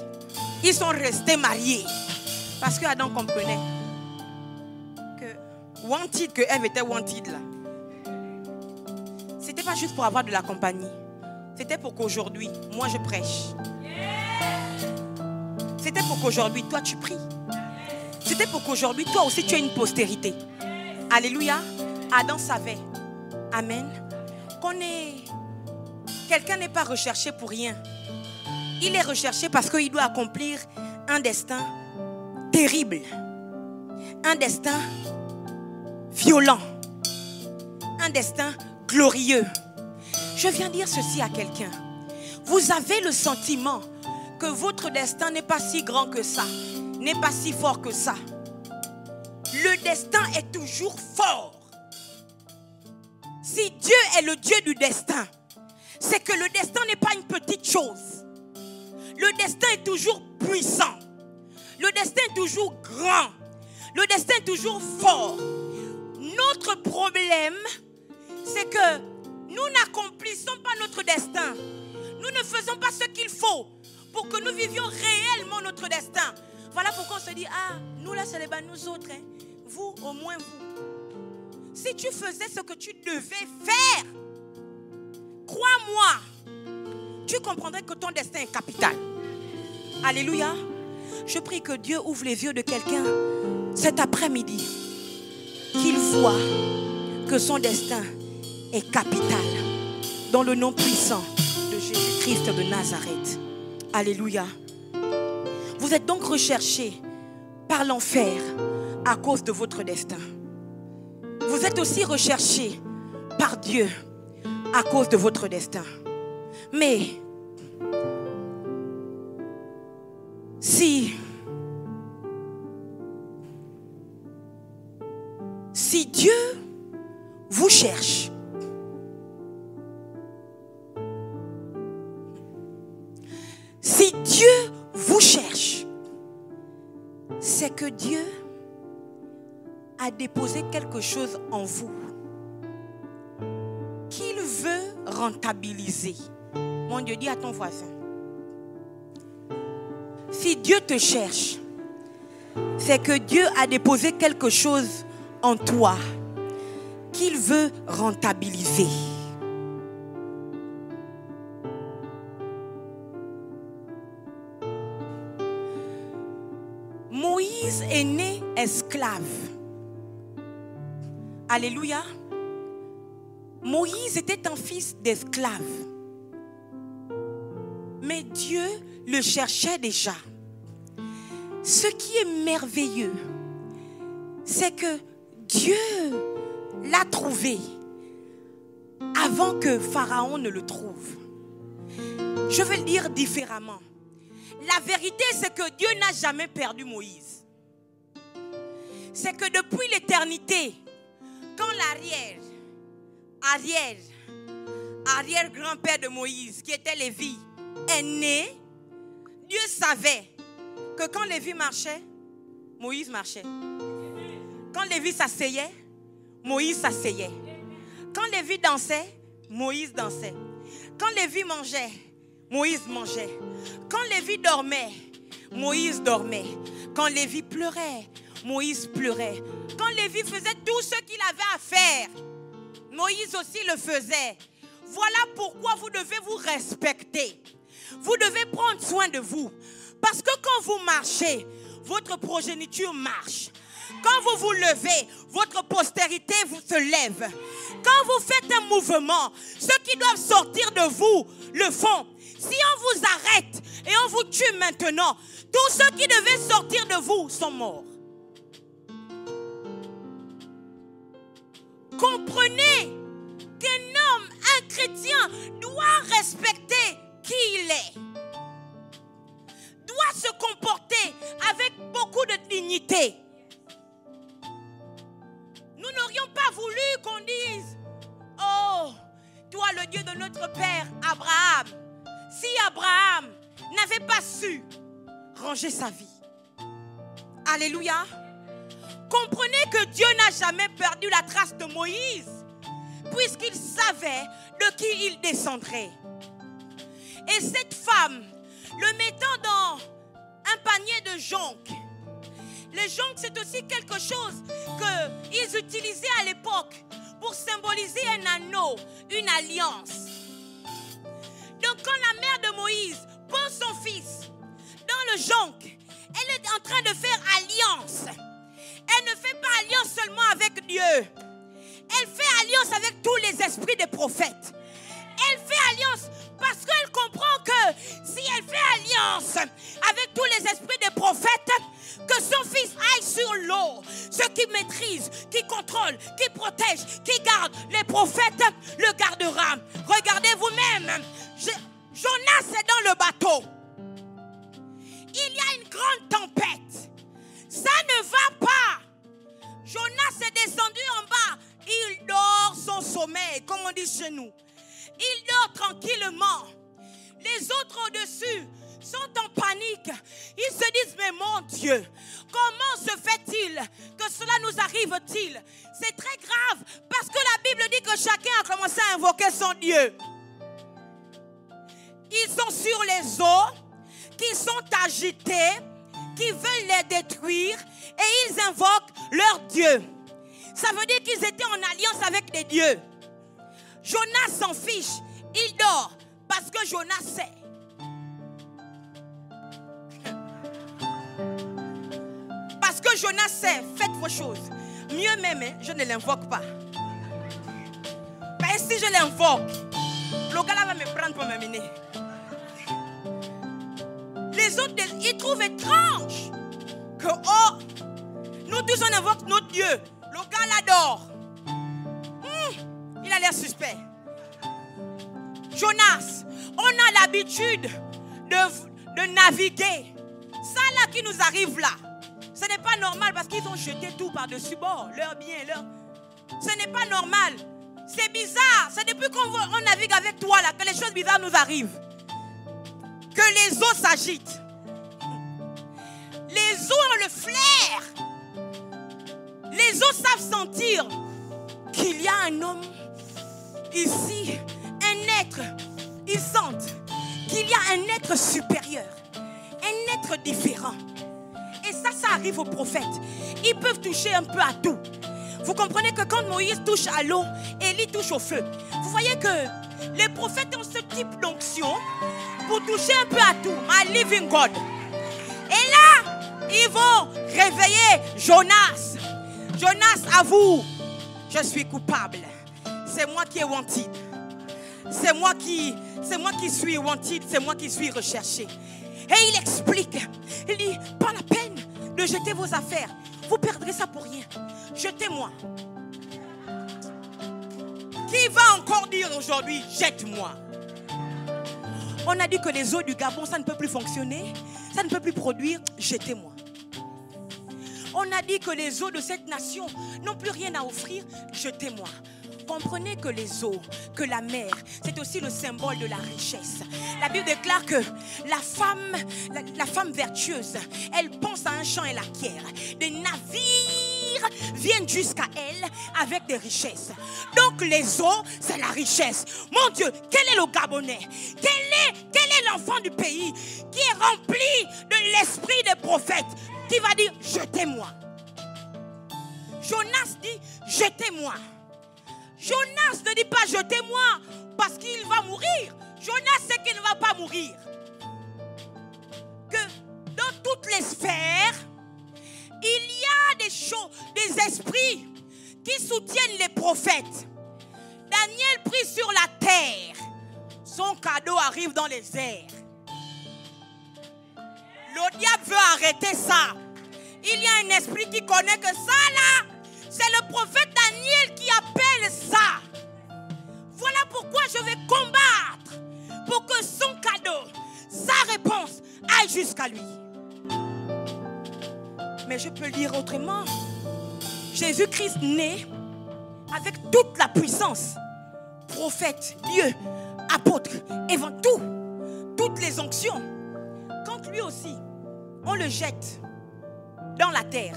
Ils sont restés mariés. Parce que Adam comprenait que wanted, que Ève était wanted là. C'était pas juste pour avoir de la compagnie. C'était pour qu'aujourd'hui, moi je prêche. C'était pour qu'aujourd'hui, toi tu pries. C'était pour qu'aujourd'hui, toi aussi tu aies une postérité. Alléluia. Adam savait. Amen. Quelqu'un n'est pas recherché pour rien. Il est recherché parce qu'il doit accomplir un destin terrible. Un destin violent. Un destin glorieux. Je viens dire ceci à quelqu'un. Vous avez le sentiment que votre destin n'est pas si grand que ça, n'est pas si fort que ça. Le destin est toujours fort. Si Dieu est le Dieu du destin, c'est que le destin n'est pas une petite chose. Le destin est toujours puissant. Le destin est toujours grand. Le destin est toujours fort. Notre problème, c'est que nous n'accomplissons pas notre destin. Nous ne faisons pas ce qu'il faut pour que nous vivions réellement notre destin. Voilà pourquoi on se dit, ah, nous là, c'est les bas, nous autres. Hein. Vous, au moins vous. Si tu faisais ce que tu devais faire, crois-moi, tu comprendrais que ton destin est capital. Alléluia. Je prie que Dieu ouvre les yeux de quelqu'un cet après-midi, qu'il voit que son destin est capital dans le nom puissant de Jésus-Christ de Nazareth. Alléluia. Vous êtes donc recherché par l'enfer à cause de votre destin. Vous êtes aussi recherché par Dieu à cause de votre destin. Mais si Dieu vous cherche, si Dieu vous cherche, c'est que Dieu a déposé quelque chose en vous qu'il veut rentabiliser. Mon Dieu, dis à ton voisin, si Dieu te cherche, c'est que Dieu a déposé quelque chose en toi qu'il veut rentabiliser. Moïse est né esclave. Alléluia. Moïse était un fils d'esclave. Mais Dieu le cherchait déjà. Ce qui est merveilleux, c'est que Dieu l'a trouvé avant que Pharaon ne le trouve. Je vais le dire différemment. La vérité, c'est que Dieu n'a jamais perdu Moïse. C'est que depuis l'éternité, quand l'arrière-grand-père de Moïse, qui était Lévi, est né, Dieu savait que quand Lévi marchait, Moïse marchait. Quand Lévi s'asseyait, Moïse s'asseyait. Quand Lévi dansait, Moïse dansait. Quand Lévi mangeait, Moïse mangeait. Quand Lévi dormait, Moïse dormait. Quand Lévi pleurait, Moïse pleurait. Quand Lévi faisait tout ce qu'il avait à faire, Moïse aussi le faisait. Voilà pourquoi vous devez vous respecter. Vous devez prendre soin de vous. Parce que quand vous marchez, votre progéniture marche. Quand vous vous levez, votre postérité vous se lève. Quand vous faites un mouvement, ceux qui doivent sortir de vous le font. Si on vous arrête et on vous tue maintenant, tous ceux qui devaient sortir de vous sont morts. Comprenez qu'un homme, un chrétien, doit respecter qui il est. Doit se comporter pourquoi le Dieu de notre Père Abraham, si Abraham n'avait pas su ranger sa vie. Alléluia. Comprenez que Dieu n'a jamais perdu la trace de Moïse, puisqu'il savait de qui il descendrait. Et cette femme, le mettant dans un panier de joncs. Les joncs, c'est aussi quelque chose qu'ils utilisaient à l'époque pour symboliser un anneau, une alliance. Donc quand la mère de Moïse pose son fils dans le jonc, elle est en train de faire alliance. Elle ne fait pas alliance seulement avec Dieu. Elle fait alliance avec tous les esprits des prophètes. Elle fait alliance parce qu'elle comprend que si elle fait alliance avec tous les esprits des prophètes, que son fils aille sur l'eau. Ceux qui maîtrisent, qui contrôlent, qui protègent, qui gardent les prophètes, le gardera. Regardez vous-même. Jonas est dans le bateau. Il y a une grande tempête. Ça ne va pas. Jonas est descendu en bas. Il dort son sommeil, comme on dit chez nous. Il dort tranquillement. Les autres au-dessus sont en panique. Ils se disent, mais mon Dieu, comment se fait-il que cela nous arrive-t-il? C'est très grave parce que la Bible dit que chacun a commencé à invoquer son Dieu. Ils sont sur les eaux, qui sont agités, qui veulent les détruire et ils invoquent leur Dieu. Ça veut dire qu'ils étaient en alliance avec des dieux. Jonas s'en fiche, il dort parce que Jonas sait. Parce que Jonas sait, faites vos choses. Mieux même, je ne l'invoque pas. Mais si je l'invoque, le gars là va me prendre pour m'amener. Les autres, ils trouvent étrange que, oh, nous tous on invoque notre Dieu. Le gars là dort. Il a l'air suspect. Jonas, on a l'habitude de naviguer. Ça là qui nous arrive là, ce n'est pas normal parce qu'ils ont jeté tout par-dessus bord. Leurs biens, ce n'est pas normal. C'est bizarre. C'est depuis qu'on navigue avec toi là que les choses bizarres nous arrivent. Que les eaux s'agitent. Les eaux ont le flair. Les eaux savent sentir qu'il y a un homme ici, un être. Ils sentent qu'il y a un être supérieur, un être différent. Et ça arrive aux prophètes. Ils peuvent toucher un peu à tout. Vous comprenez que quand Moïse touche à l'eau, Élie touche au feu. Vous voyez que les prophètes ont ce type d'onction pour toucher un peu à tout. My living God. Et là, ils vont réveiller Jonas. Jonas avoue, je suis coupable. C'est moi qui ai wanted. C'est moi qui suis wanted. C'est moi qui suis recherché. Et il explique. Il dit, pas la peine de jeter vos affaires. Vous perdrez ça pour rien. Jetez-moi. Qui va encore dire aujourd'hui, jette-moi? On a dit que les eaux du Gabon, ça ne peut plus fonctionner. Ça ne peut plus produire. Jetez-moi. On a dit que les eaux de cette nation n'ont plus rien à offrir. Jetez-moi. Comprenez que les eaux, que la mer, c'est aussi le symbole de la richesse. La Bible déclare que la femme vertueuse, elle pense à un champ et l'acquiert. Des navires viennent jusqu'à elle avec des richesses. Donc les eaux, c'est la richesse. Mon Dieu, quel est le Gabonais? Quel est l'enfant du pays qui est rempli de l'esprit des prophètes, qui va dire, jetez-moi? Jonas dit, jetez-moi. Jonas ne dit pas jetez-moi parce qu'il va mourir. Jonas sait qu'il ne va pas mourir. Que dans toutes les sphères, il y a des choses, des esprits qui soutiennent les prophètes. Daniel prie sur la terre. Son cadeau arrive dans les airs. Le diable veut arrêter ça. Il y a un esprit qui connaît que ça là, c'est le prophète Daniel qui appelle ça. Voilà pourquoi je vais combattre pour que son cadeau, sa réponse, aille jusqu'à lui. Mais je peux le dire autrement. Jésus-Christ naît avec toute la puissance prophètes, Dieu, apôtres, tout, toutes les onctions, quand lui aussi, on le jette dans la terre,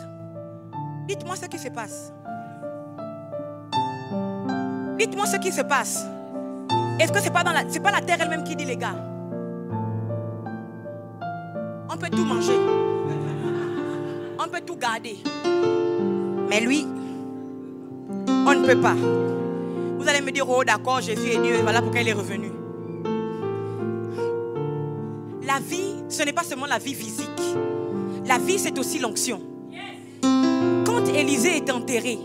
dites-moi ce qui se passe. Dites-moi ce qui se passe. Est-ce que c'est pas la terre elle-même qui dit, les gars? On peut tout manger. On peut tout garder. Mais lui, on ne peut pas. Vous allez me dire, oh d'accord, Jésus est Dieu, voilà pourquoi il est revenu. La vie, ce n'est pas seulement la vie physique. La vie, c'est aussi l'onction. Quand Élisée est enterré,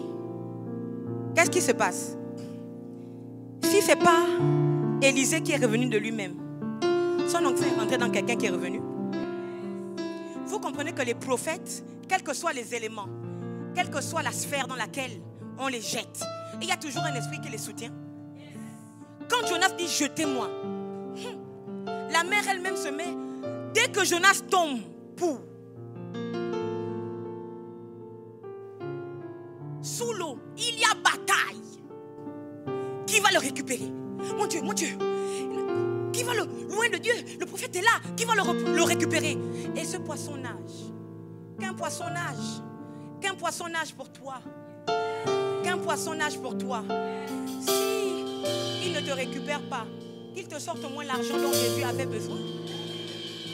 qu'est-ce qui se passe? Si ce n'est pas Élisée qui est revenu de lui-même, son onction est rentré dans quelqu'un qui est revenu. Vous comprenez que les prophètes, quels que soient les éléments, quelle que soit la sphère dans laquelle on les jette, il y a toujours un esprit qui les soutient. Quand Jonas dit jetez-moi, la mer elle-même se met, dès que Jonas tombe, pour sous l'eau, il y a bataille. Qui va le récupérer? Mon Dieu, qui va loin de Dieu? Le prophète est là, qui va le récupérer? Et ce poisson nage. Qu'un poisson nage. Qu'un poisson nage pour toi. Qu'un poisson nage pour toi. Si il ne te récupère pas, qu'il te sorte au moins l'argent dont Jésus avait besoin.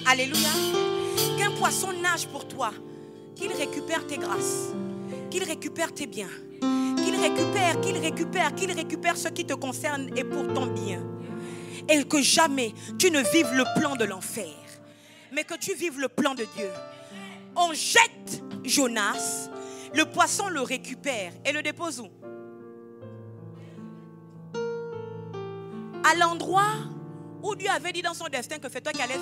Alléluia. Qu'un poisson nage pour toi. Qu'il récupère tes grâces. Qu'il récupère tes biens. Qu'il récupère ce qui te concerne et pour ton bien. Et que jamais tu ne vives le plan de l'enfer, mais que tu vives le plan de Dieu. On jette Jonas, le poisson le récupère et le dépose où? À l'endroit où Dieu avait dit dans son destin que c'est toi qui allais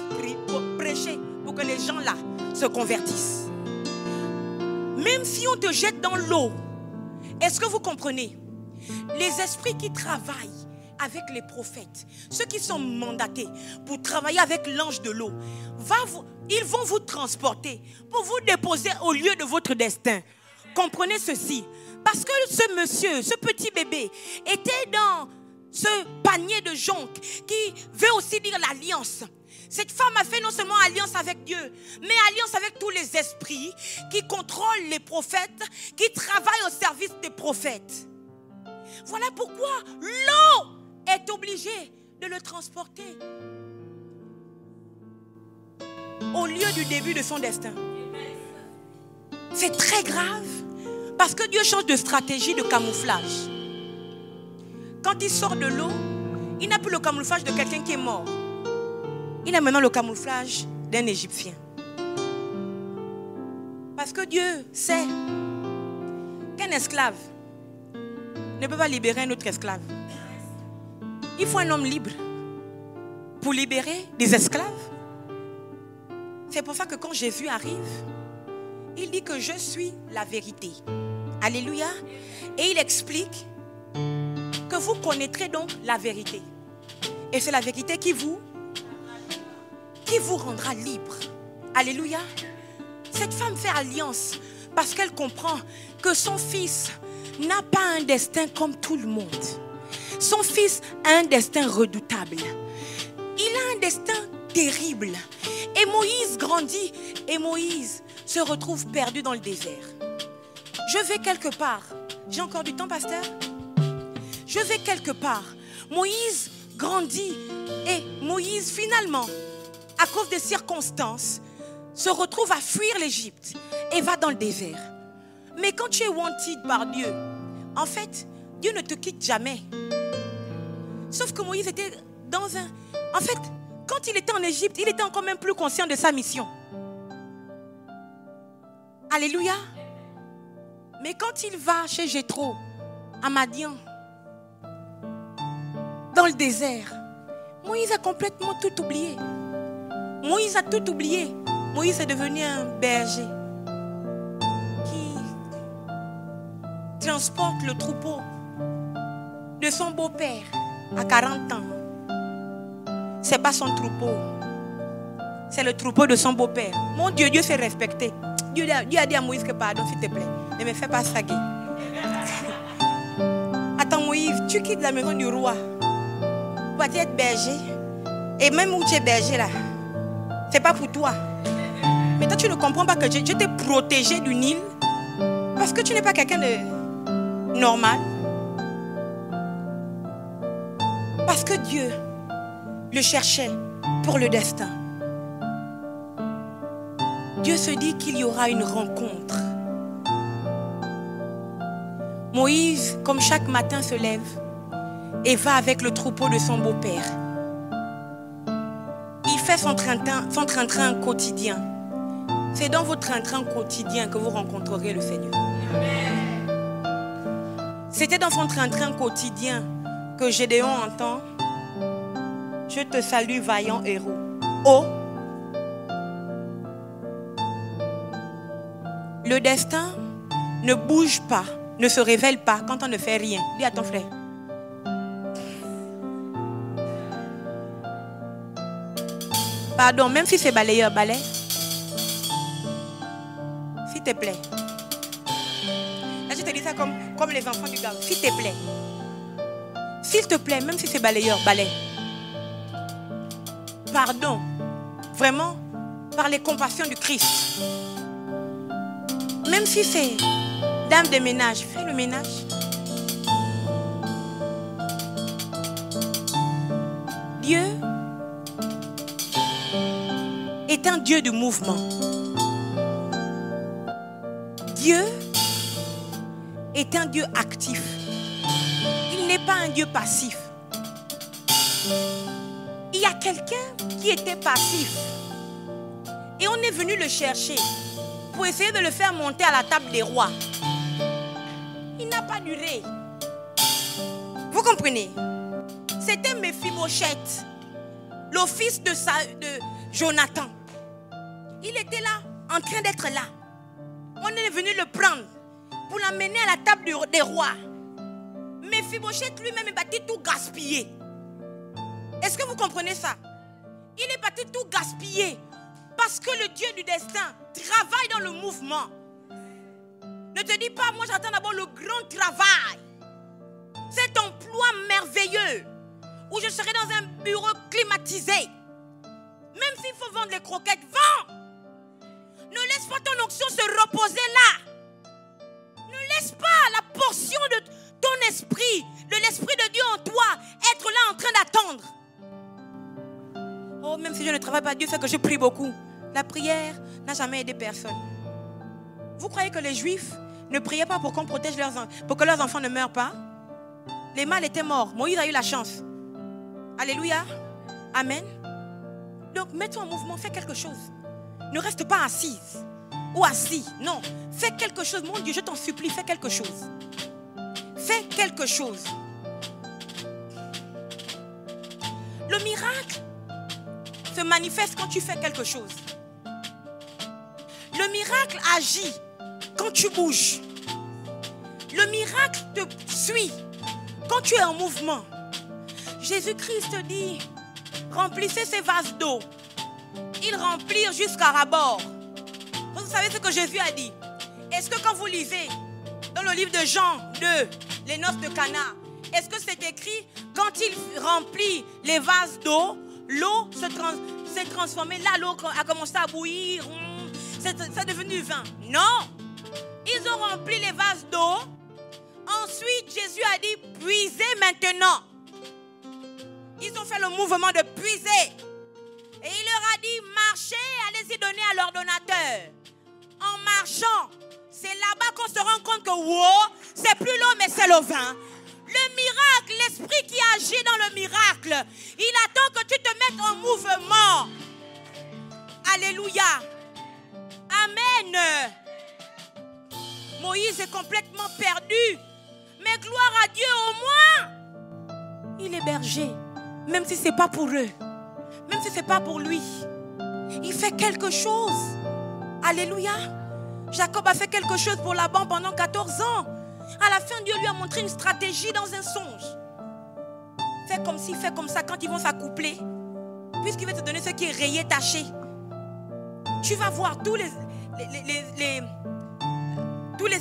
prêcher pour que les gens là se convertissent. Même si on te jette dans l'eau, est-ce que vous comprenez? Les esprits qui travaillent avec les prophètes, ceux qui sont mandatés pour travailler avec l'ange de l'eau, ils vont vous transporter pour vous déposer au lieu de votre destin. Comprenez ceci. Parce que ce monsieur, ce petit bébé, était dans ce panier de joncs qui veut aussi dire l'alliance. Cette femme a fait non seulement alliance avec Dieu, mais alliance avec tous les esprits qui contrôlent les prophètes, qui travaillent au service des prophètes. Voilà pourquoi l'eau est obligée de le transporter au lieu du début de son destin. C'est très grave parce que Dieu change de stratégie de camouflage. Quand il sort de l'eau, il n'a plus le camouflage de quelqu'un qui est mort. Il a maintenant le camouflage d'un Égyptien. Parce que Dieu sait qu'un esclave ne peut pas libérer un autre esclave. Il faut un homme libre pour libérer des esclaves. C'est pour ça que quand Jésus arrive, il dit que je suis la vérité. Alléluia. Et il explique que vous connaîtrez donc la vérité. Et c'est la vérité qui vous rendra libre. Alléluia. Cette femme fait alliance parce qu'elle comprend que son fils n'a pas un destin comme tout le monde. Son fils a un destin redoutable. Il a un destin terrible. Et Moïse grandit et Moïse se retrouve perdu dans le désert. Je vais quelque part. J'ai encore du temps, pasteur? Je vais quelque part. Moïse grandit et Moïse finalement, à cause des circonstances, se retrouve à fuir l'Égypte et va dans le désert. Mais quand tu es wanted par Dieu, en fait, Dieu ne te quitte jamais. Sauf que Moïse était dans un... En fait, quand il était en Égypte, il était encore même plus conscient de sa mission. Alléluia. Mais quand il va chez Jéthro, à Madian, dans le désert, Moïse a complètement tout oublié. Moïse a tout oublié. Moïse est devenu un berger qui transporte le troupeau de son beau-père à 40 ans. Ce n'est pas son troupeau. C'est le troupeau de son beau-père. Mon Dieu, Dieu s'est respecté. Dieu a dit à Moïse que pardon, s'il te plaît. Ne me fais pas saguer. Attends Moïse, tu quittes la maison du roi partir être berger. Et même où tu es berger là, c'est pas pour toi. Mais toi, tu ne comprends pas que je t'ai protégé du Nil parce que tu n'es pas quelqu'un de normal. Parce que Dieu le cherchait pour le destin. Dieu se dit qu'il y aura une rencontre. Moïse, comme chaque matin, se lève et va avec le troupeau de son beau-père. Il fait son train-train quotidien. C'est dans votre train-train quotidien que vous rencontrerez le Seigneur. C'était dans son train-train quotidien que Gédéon entend: je te salue, vaillant héros. Oh! Le destin ne bouge pas, ne se révèle pas quand on ne fait rien. Dis à ton frère. Pardon, même si c'est balayeur, balai. S'il te plaît. Là, je te dis ça comme les enfants du gars. S'il te plaît. S'il te plaît, même si c'est balayeur, balai. Pardon. Vraiment, par les compassions du Christ. Même si c'est dame de ménage, fais le ménage. Dieu est un Dieu de mouvement. Dieu est un Dieu actif. Il n'est pas un Dieu passif. Il y a quelqu'un qui était passif. Et on est venu le chercher pour essayer de le faire monter à la table des rois. Il n'a pas duré. Vous comprenez? C'était Méphibosheth, le fils de Jonathan. Il était là, en train d'être là. On est venu le prendre pour l'amener à la table des rois. Méphibosheth lui-même est parti tout gaspiller. Est-ce que vous comprenez ça? Il est parti tout gaspiller parce que le Dieu du destin travaille dans le mouvement. Ne te dis pas, moi j'attends d'abord le grand travail. Cet emploi merveilleux où je serai dans un bureau climatisé. Même s'il faut vendre les croquettes, vends. Ne laisse pas ton onction se reposer là. Ne laisse pas la portion de ton esprit, de l'esprit de Dieu en toi, être là en train d'attendre. Oh, même si je ne travaille pas, Dieu sait que je prie beaucoup. La prière n'a jamais aidé personne. Vous croyez que les Juifs ne priaient pas pour qu'on protège leurs enfants, pour que leurs enfants ne meurent pas? Les mâles étaient morts. Moïse a eu la chance. Alléluia. Amen. Donc, mets-toi en mouvement, fais quelque chose. Ne reste pas assise ou assis. Non, fais quelque chose. Mon Dieu, je t'en supplie, fais quelque chose. Fais quelque chose. Le miracle se manifeste quand tu fais quelque chose. Le miracle agit quand tu bouges. Le miracle te suit quand tu es en mouvement. Jésus-Christ dit: remplissez ces vases d'eau. Ils remplirent jusqu'à ras-bord. Vous savez ce que Jésus a dit? Est-ce que quand vous lisez dans le livre de Jean 2, les noces de Cana, est-ce que c'est écrit quand il remplit les vases d'eau, l'eau s'est transformée, là l'eau a commencé à bouillir, c'est devenu vin? Non. Ils ont rempli les vases d'eau. Ensuite, Jésus a dit: puisez maintenant. Ils ont fait le mouvement de puiser. Et il leur a dit: marchez, allez-y donner à l'ordonnateur. En marchant, c'est là-bas qu'on se rend compte que wow, c'est plus l'eau mais c'est le vin. Le miracle, l'esprit qui agit dans le miracle, il attend que tu te mettes en mouvement. Alléluia. Amen. Moïse est complètement perdu. Mais gloire à Dieu, au moins il est berger. Même si ce n'est pas pour eux. Même si ce n'est pas pour lui. Il fait quelque chose. Alléluia. Jacob a fait quelque chose pour Laban pendant 14 ans. À la fin, Dieu lui a montré une stratégie dans un songe. Fais comme ci, fais comme ça. Quand ils vont s'accoupler, puisqu'il va te donner ce qui est rayé, taché, tu vas voir tous les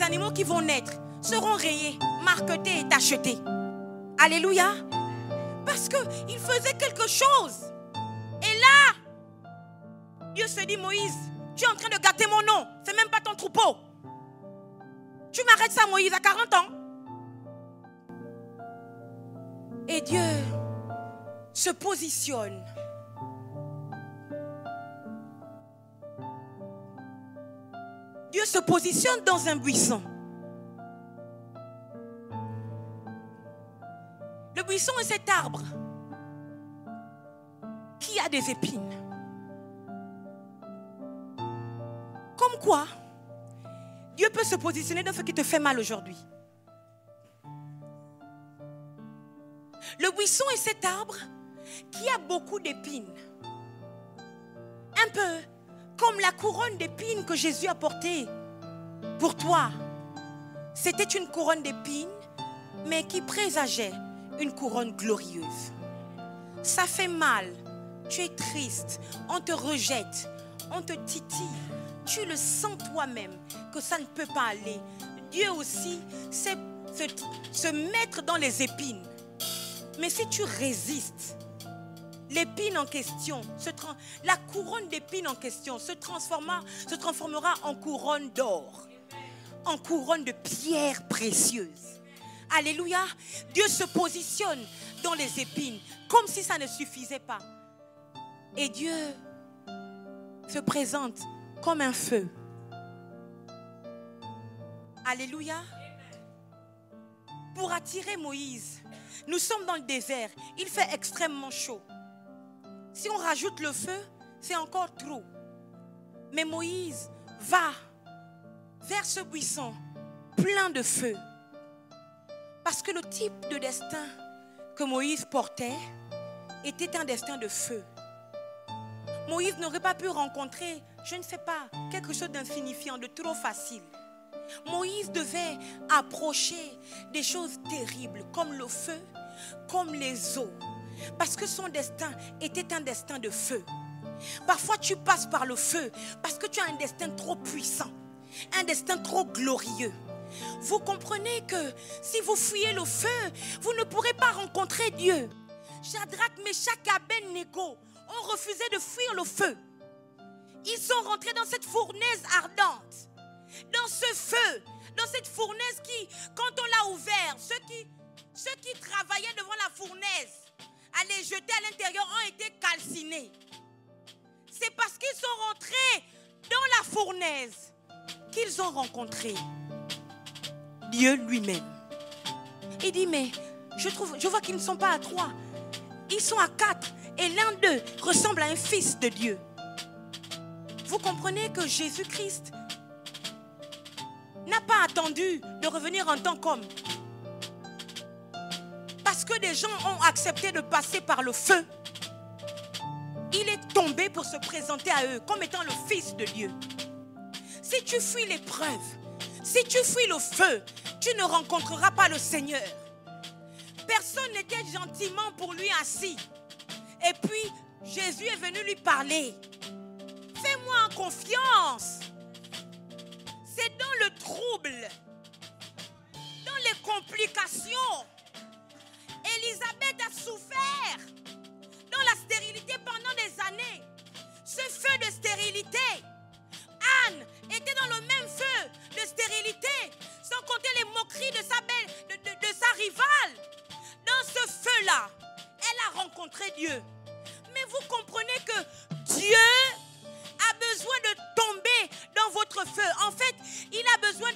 animaux qui vont naître seront rayés, marquetés et tachetés. Alléluia. Parce qu'il faisait quelque chose. Et là, Dieu se dit, Moïse, tu es en train de gâter mon nom. C'est même pas ton troupeau. Tu m'arrêtes ça, Moïse, à 40 ans. Et Dieu se positionne. Dieu se positionne dans un buisson. Le buisson est cet arbre qui a des épines. Comme quoi, Dieu peut se positionner dans ce qui te fait mal aujourd'hui. Le buisson est cet arbre qui a beaucoup d'épines. Un peu comme la couronne d'épines que Jésus a portée pour toi. C'était une couronne d'épines, mais qui présageait une couronne glorieuse. Ça fait mal. Tu es triste. On te rejette. On te titille. Tu le sens toi-même que ça ne peut pas aller. Dieu aussi sait se mettre dans les épines. Mais si tu résistes, l'épine en question, la couronne d'épines en question se transformera en couronne d'or, en couronne de pierres précieuses. Alléluia. Dieu se positionne dans les épines comme si ça ne suffisait pas. Et Dieu se présente comme un feu. Alléluia. Pour attirer Moïse, nous sommes dans le désert. Il fait extrêmement chaud. Si on rajoute le feu, c'est encore trop. Mais Moïse va vers ce buisson plein de feu. Parce que le type de destin que Moïse portait était un destin de feu. Moïse n'aurait pas pu rencontrer, je ne sais pas, quelque chose d'insignifiant, de trop facile. Moïse devait approcher des choses terribles comme le feu, comme les eaux. Parce que son destin était un destin de feu. Parfois tu passes par le feu parce que tu as un destin trop puissant, un destin trop glorieux. Vous comprenez que si vous fuyez le feu, vous ne pourrez pas rencontrer Dieu. Shadrach, Meshach et Abednego ont refusé de fuir le feu. Ils sont rentrés dans cette fournaise ardente, dans ce feu, dans cette fournaise qui, quand on l'a ouvert, ceux qui travaillaient devant la fournaise à les jeter à l'intérieur ont été calcinés. C'est parce qu'ils sont rentrés dans la fournaise qu'ils ont rencontré Dieu lui-même. Il dit, mais je vois qu'ils ne sont pas à 3. Ils sont à 4. Et l'un d'eux ressemble à un fils de Dieu. Vous comprenez que Jésus-Christ n'a pas attendu de revenir en tant qu'homme. Parce que des gens ont accepté de passer par le feu. Il est tombé pour se présenter à eux comme étant le Fils de Dieu. Si tu fuis l'épreuve, si tu fuis le feu, tu ne rencontreras pas le Seigneur. Personne n'était gentiment pour lui assis. Et puis, Jésus est venu lui parler. Fais-moi confiance. C'est dans le trouble, dans les complications. Élisabeth a souffert dans la stérilité pendant des années. Ce feu de stérilité. Anne était dans le même feu de stérilité, sans compter les moqueries de sa rivale. Dans ce feu-là, elle a rencontré Dieu. Mais vous comprenez que Dieu a besoin de tomber dans votre feu. En fait, il a besoin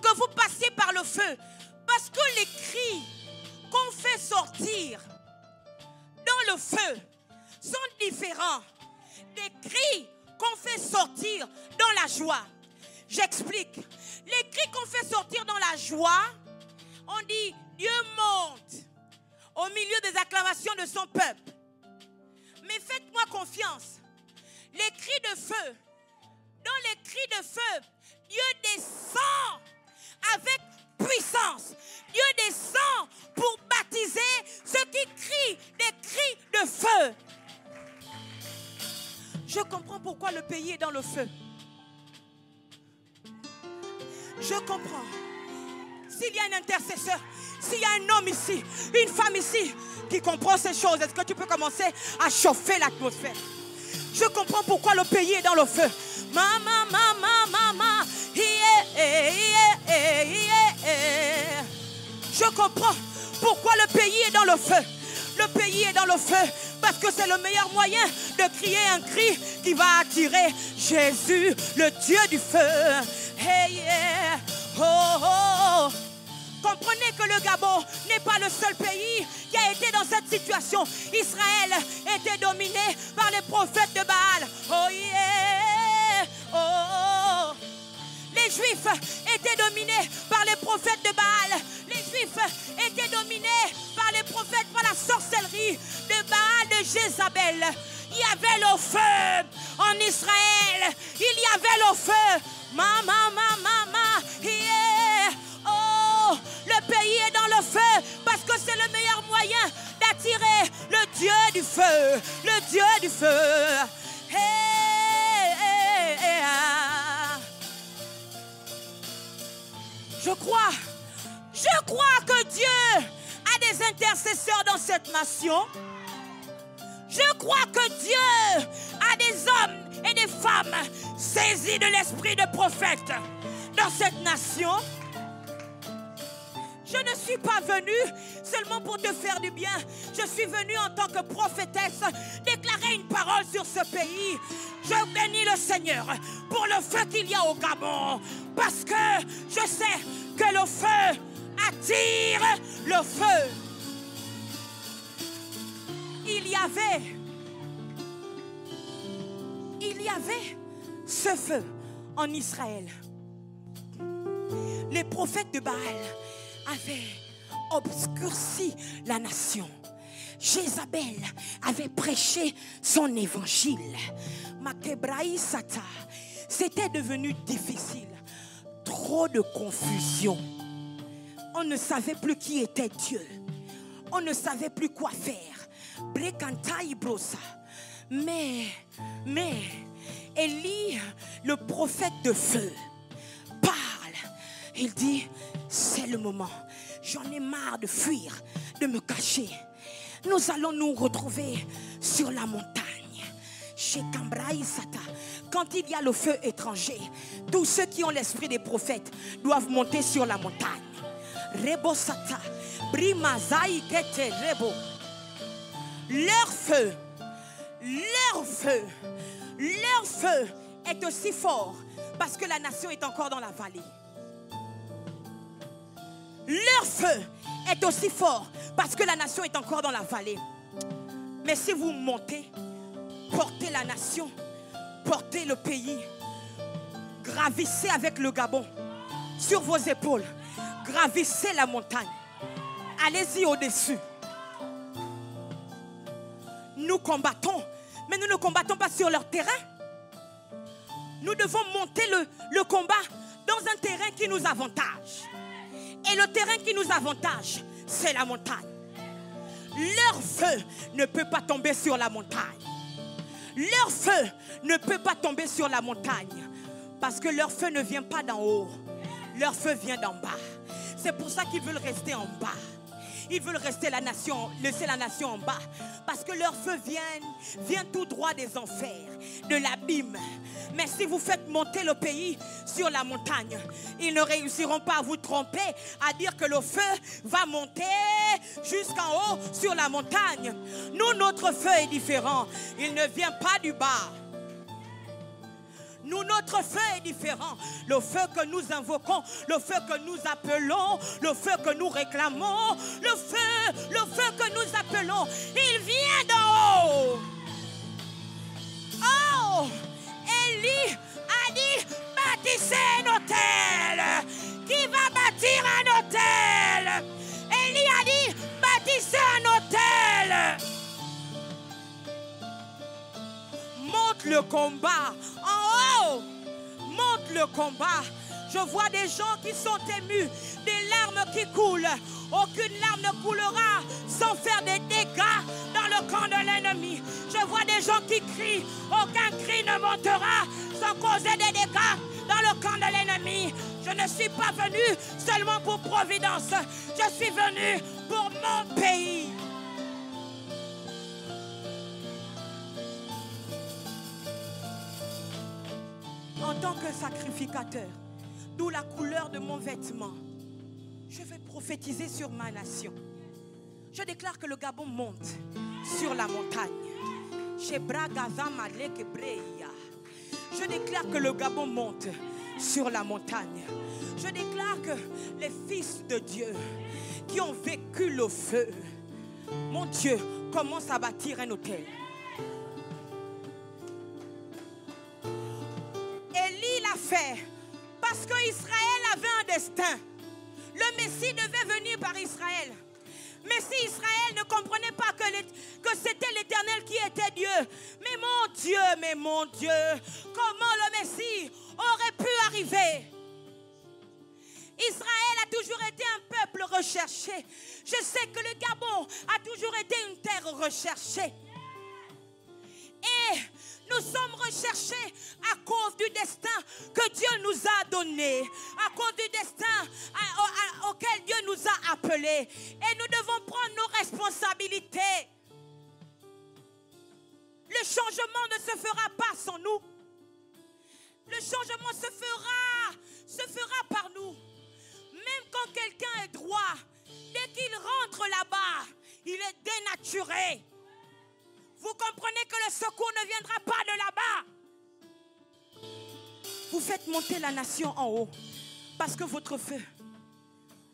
que vous passiez par le feu. Parce que les cris qu'on fait sortir dans le feu sont différents des cris qu'on fait sortir dans la joie. J'explique. Les cris qu'on fait sortir dans la joie, on dit Dieu monte au milieu des acclamations de son peuple. Mais faites-moi confiance. Les cris de feu, dans les cris de feu, Dieu descend avec puissance. Dieu descend pour baptiser ceux qui crient des cris de feu. Je comprends pourquoi le pays est dans le feu. Je comprends. S'il y a un intercesseur, s'il y a un homme ici, une femme ici qui comprend ces choses, est-ce que tu peux commencer à chauffer l'atmosphère? Je comprends pourquoi le pays est dans le feu. Maman, maman, maman. Je comprends pourquoi le pays est dans le feu. Le pays est dans le feu parce que c'est le meilleur moyen de crier un cri qui va attirer Jésus, le Dieu du feu. Hey, yeah. Oh, oh. Comprenez que le Gabon n'est pas le seul pays qui a été dans cette situation. Israël était dominé par les prophètes de Baal. Oh yeah, oh, oh. Les Juifs étaient dominés par les prophètes de Baal. Les Juifs étaient dominés par les prophètes, par la sorcellerie de Baal, de Jézabel. Il y avait le feu en Israël. Il y avait le feu. Maman, maman, maman, yeah. Oh, le pays est dans le feu parce que c'est le meilleur moyen d'attirer le Dieu du feu. Le Dieu du feu. Hey, hey, hey, ah. Je crois que Dieu a des intercesseurs dans cette nation. Je crois que Dieu a des hommes et des femmes saisis de l'esprit de prophète dans cette nation. Je ne suis pas venue seulement pour te faire du bien. Je suis venue en tant que prophétesse déclarer une parole sur ce pays. Je bénis le Seigneur pour le feu qu'il y a au Gabon. Parce que je sais que le feu attire le feu. Il y avait ce feu en Israël. Les prophètes de Baal avaient obscurci la nation. Jézabel avait prêché son évangile. Makebraïsata, c'était devenu difficile. Trop de confusion. On ne savait plus qui était Dieu. On ne savait plus quoi faire. Brekantaï brosa. Mais, Élie, le prophète de feu, parle. Il dit, c'est le moment. J'en ai marre de fuir, de me cacher. Nous allons nous retrouver sur la montagne. Chez Kambraïsata, quand il y a le feu étranger, tous ceux qui ont l'esprit des prophètes doivent monter sur la montagne. Rebo Sata, Brimazaï Kete Rebo. Leur feu est aussi fort parce que la nation est encore dans la vallée. Leur feu est aussi fort parce que la nation est encore dans la vallée. Mais si vous montez, portez la nation, portez le pays, gravissez avec le Gabon sur vos épaules, gravissez la montagne, allez-y au-dessus. Nous combattons, mais nous ne combattons pas sur leur terrain. Nous devons monter le combat dans un terrain qui nous avantage. Et le terrain qui nous avantage, c'est la montagne. Leur feu ne peut pas tomber sur la montagne. Leur feu ne peut pas tomber sur la montagne. Parce que leur feu ne vient pas d'en haut. Leur feu vient d'en bas. C'est pour ça qu'ils veulent rester en bas. Ils veulent rester laisser la nation en bas. Parce que leur feu vient tout droit des enfers, de l'abîme. Mais si vous faites monter le pays sur la montagne, ils ne réussiront pas à vous tromper, à dire que le feu va monter jusqu'en haut sur la montagne. Nous, notre feu est différent. Il ne vient pas du bas. Nous, notre feu est différent. Le feu que nous invoquons, le feu que nous appelons, le feu que nous réclamons, le feu que nous appelons, il vient d'en haut. Oh, Élie a dit, bâtissez un hôtel. Qui va bâtir un hôtel? Élie a dit, bâtissez un hôtel. Monte le combat en haut. Monte le combat. Je vois des gens qui sont émus, des larmes qui coulent. Aucune larme ne coulera sans faire des dégâts dans le camp de l'ennemi. Je vois des gens qui crient. Aucun cri ne montera sans causer des dégâts dans le camp de l'ennemi. Je ne suis pas venu seulement pour Providence. Je suis venu pour mon pays. En tant que sacrificateur, d'où la couleur de mon vêtement, je vais prophétiser sur ma nation. Je déclare que le Gabon monte sur la montagne. Je déclare que le Gabon monte sur la montagne. Je déclare que les fils de Dieu qui ont vécu le feu, mon Dieu, commencent à bâtir un hôtel. Élie l'a fait parce qu'Israël avait un destin. Le Messie devait venir par Israël. Mais si Israël ne comprenait pas que c'était l'Éternel qui était Dieu, mais mon Dieu, comment le Messie aurait pu arriver? Israël a toujours été un peuple recherché. Je sais que le Gabon a toujours été une terre recherchée. Et nous sommes recherchés à cause du destin que Dieu nous a donné, à cause du destin auquel Dieu nous a appelés. Et nous devons prendre nos responsabilités. Le changement ne se fera pas sans nous. Le changement se fera par nous. Même quand quelqu'un est droit, dès qu'il rentre là-bas, il est dénaturé. Vous comprenez que le secours ne viendra pas de là-bas. Vous faites monter la nation en haut parce que votre feu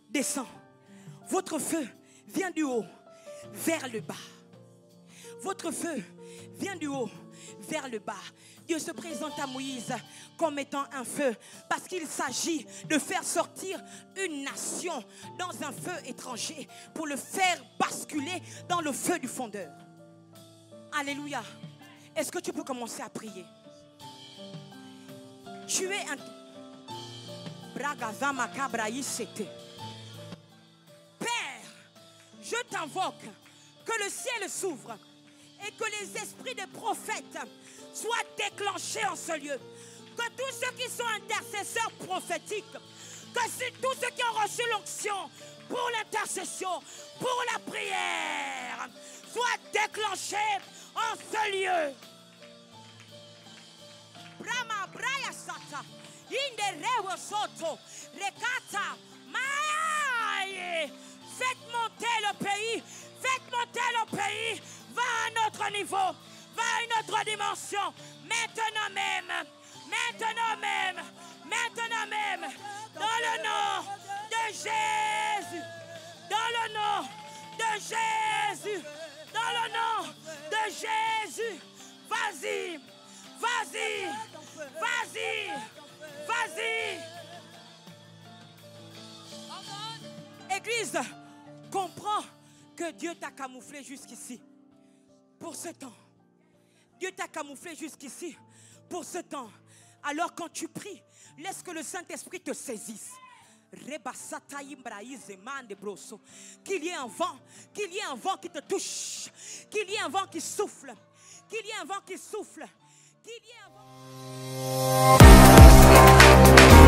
descend. Votre feu vient du haut vers le bas. Votre feu vient du haut vers le bas. Dieu se présente à Moïse comme étant un feu parce qu'il s'agit de faire sortir une nation dans un feu étranger pour le faire basculer dans le feu du fondeur. Alléluia. Est-ce que tu peux commencer à prier? Tu es un... Père, je t'invoque que le ciel s'ouvre et que les esprits des prophètes soient déclenchés en ce lieu. Que tous ceux qui sont intercesseurs prophétiques, que tous ceux qui ont reçu l'onction pour l'intercession, pour la prière, soient déclenchés en ce lieu. Brahma Braya Sata, Inderewo Soto, Rekata, Maye. Faites monter le pays, faites monter le pays, va à un autre niveau, va à une autre dimension, maintenant même, dans le nom de Jésus, dans le nom de Jésus, dans le nom de Jésus. Vas-y, vas-y, vas-y, vas-y. Église, comprends que Dieu t'a camouflé jusqu'ici pour ce temps. Dieu t'a camouflé jusqu'ici pour ce temps. Alors quand tu pries, laisse que le Saint-Esprit te saisisse. Qu'il y ait un vent qui te touche, qu'il y ait un vent qui souffle, qu'il y ait un vent qui souffle, qu'il y ait un vent...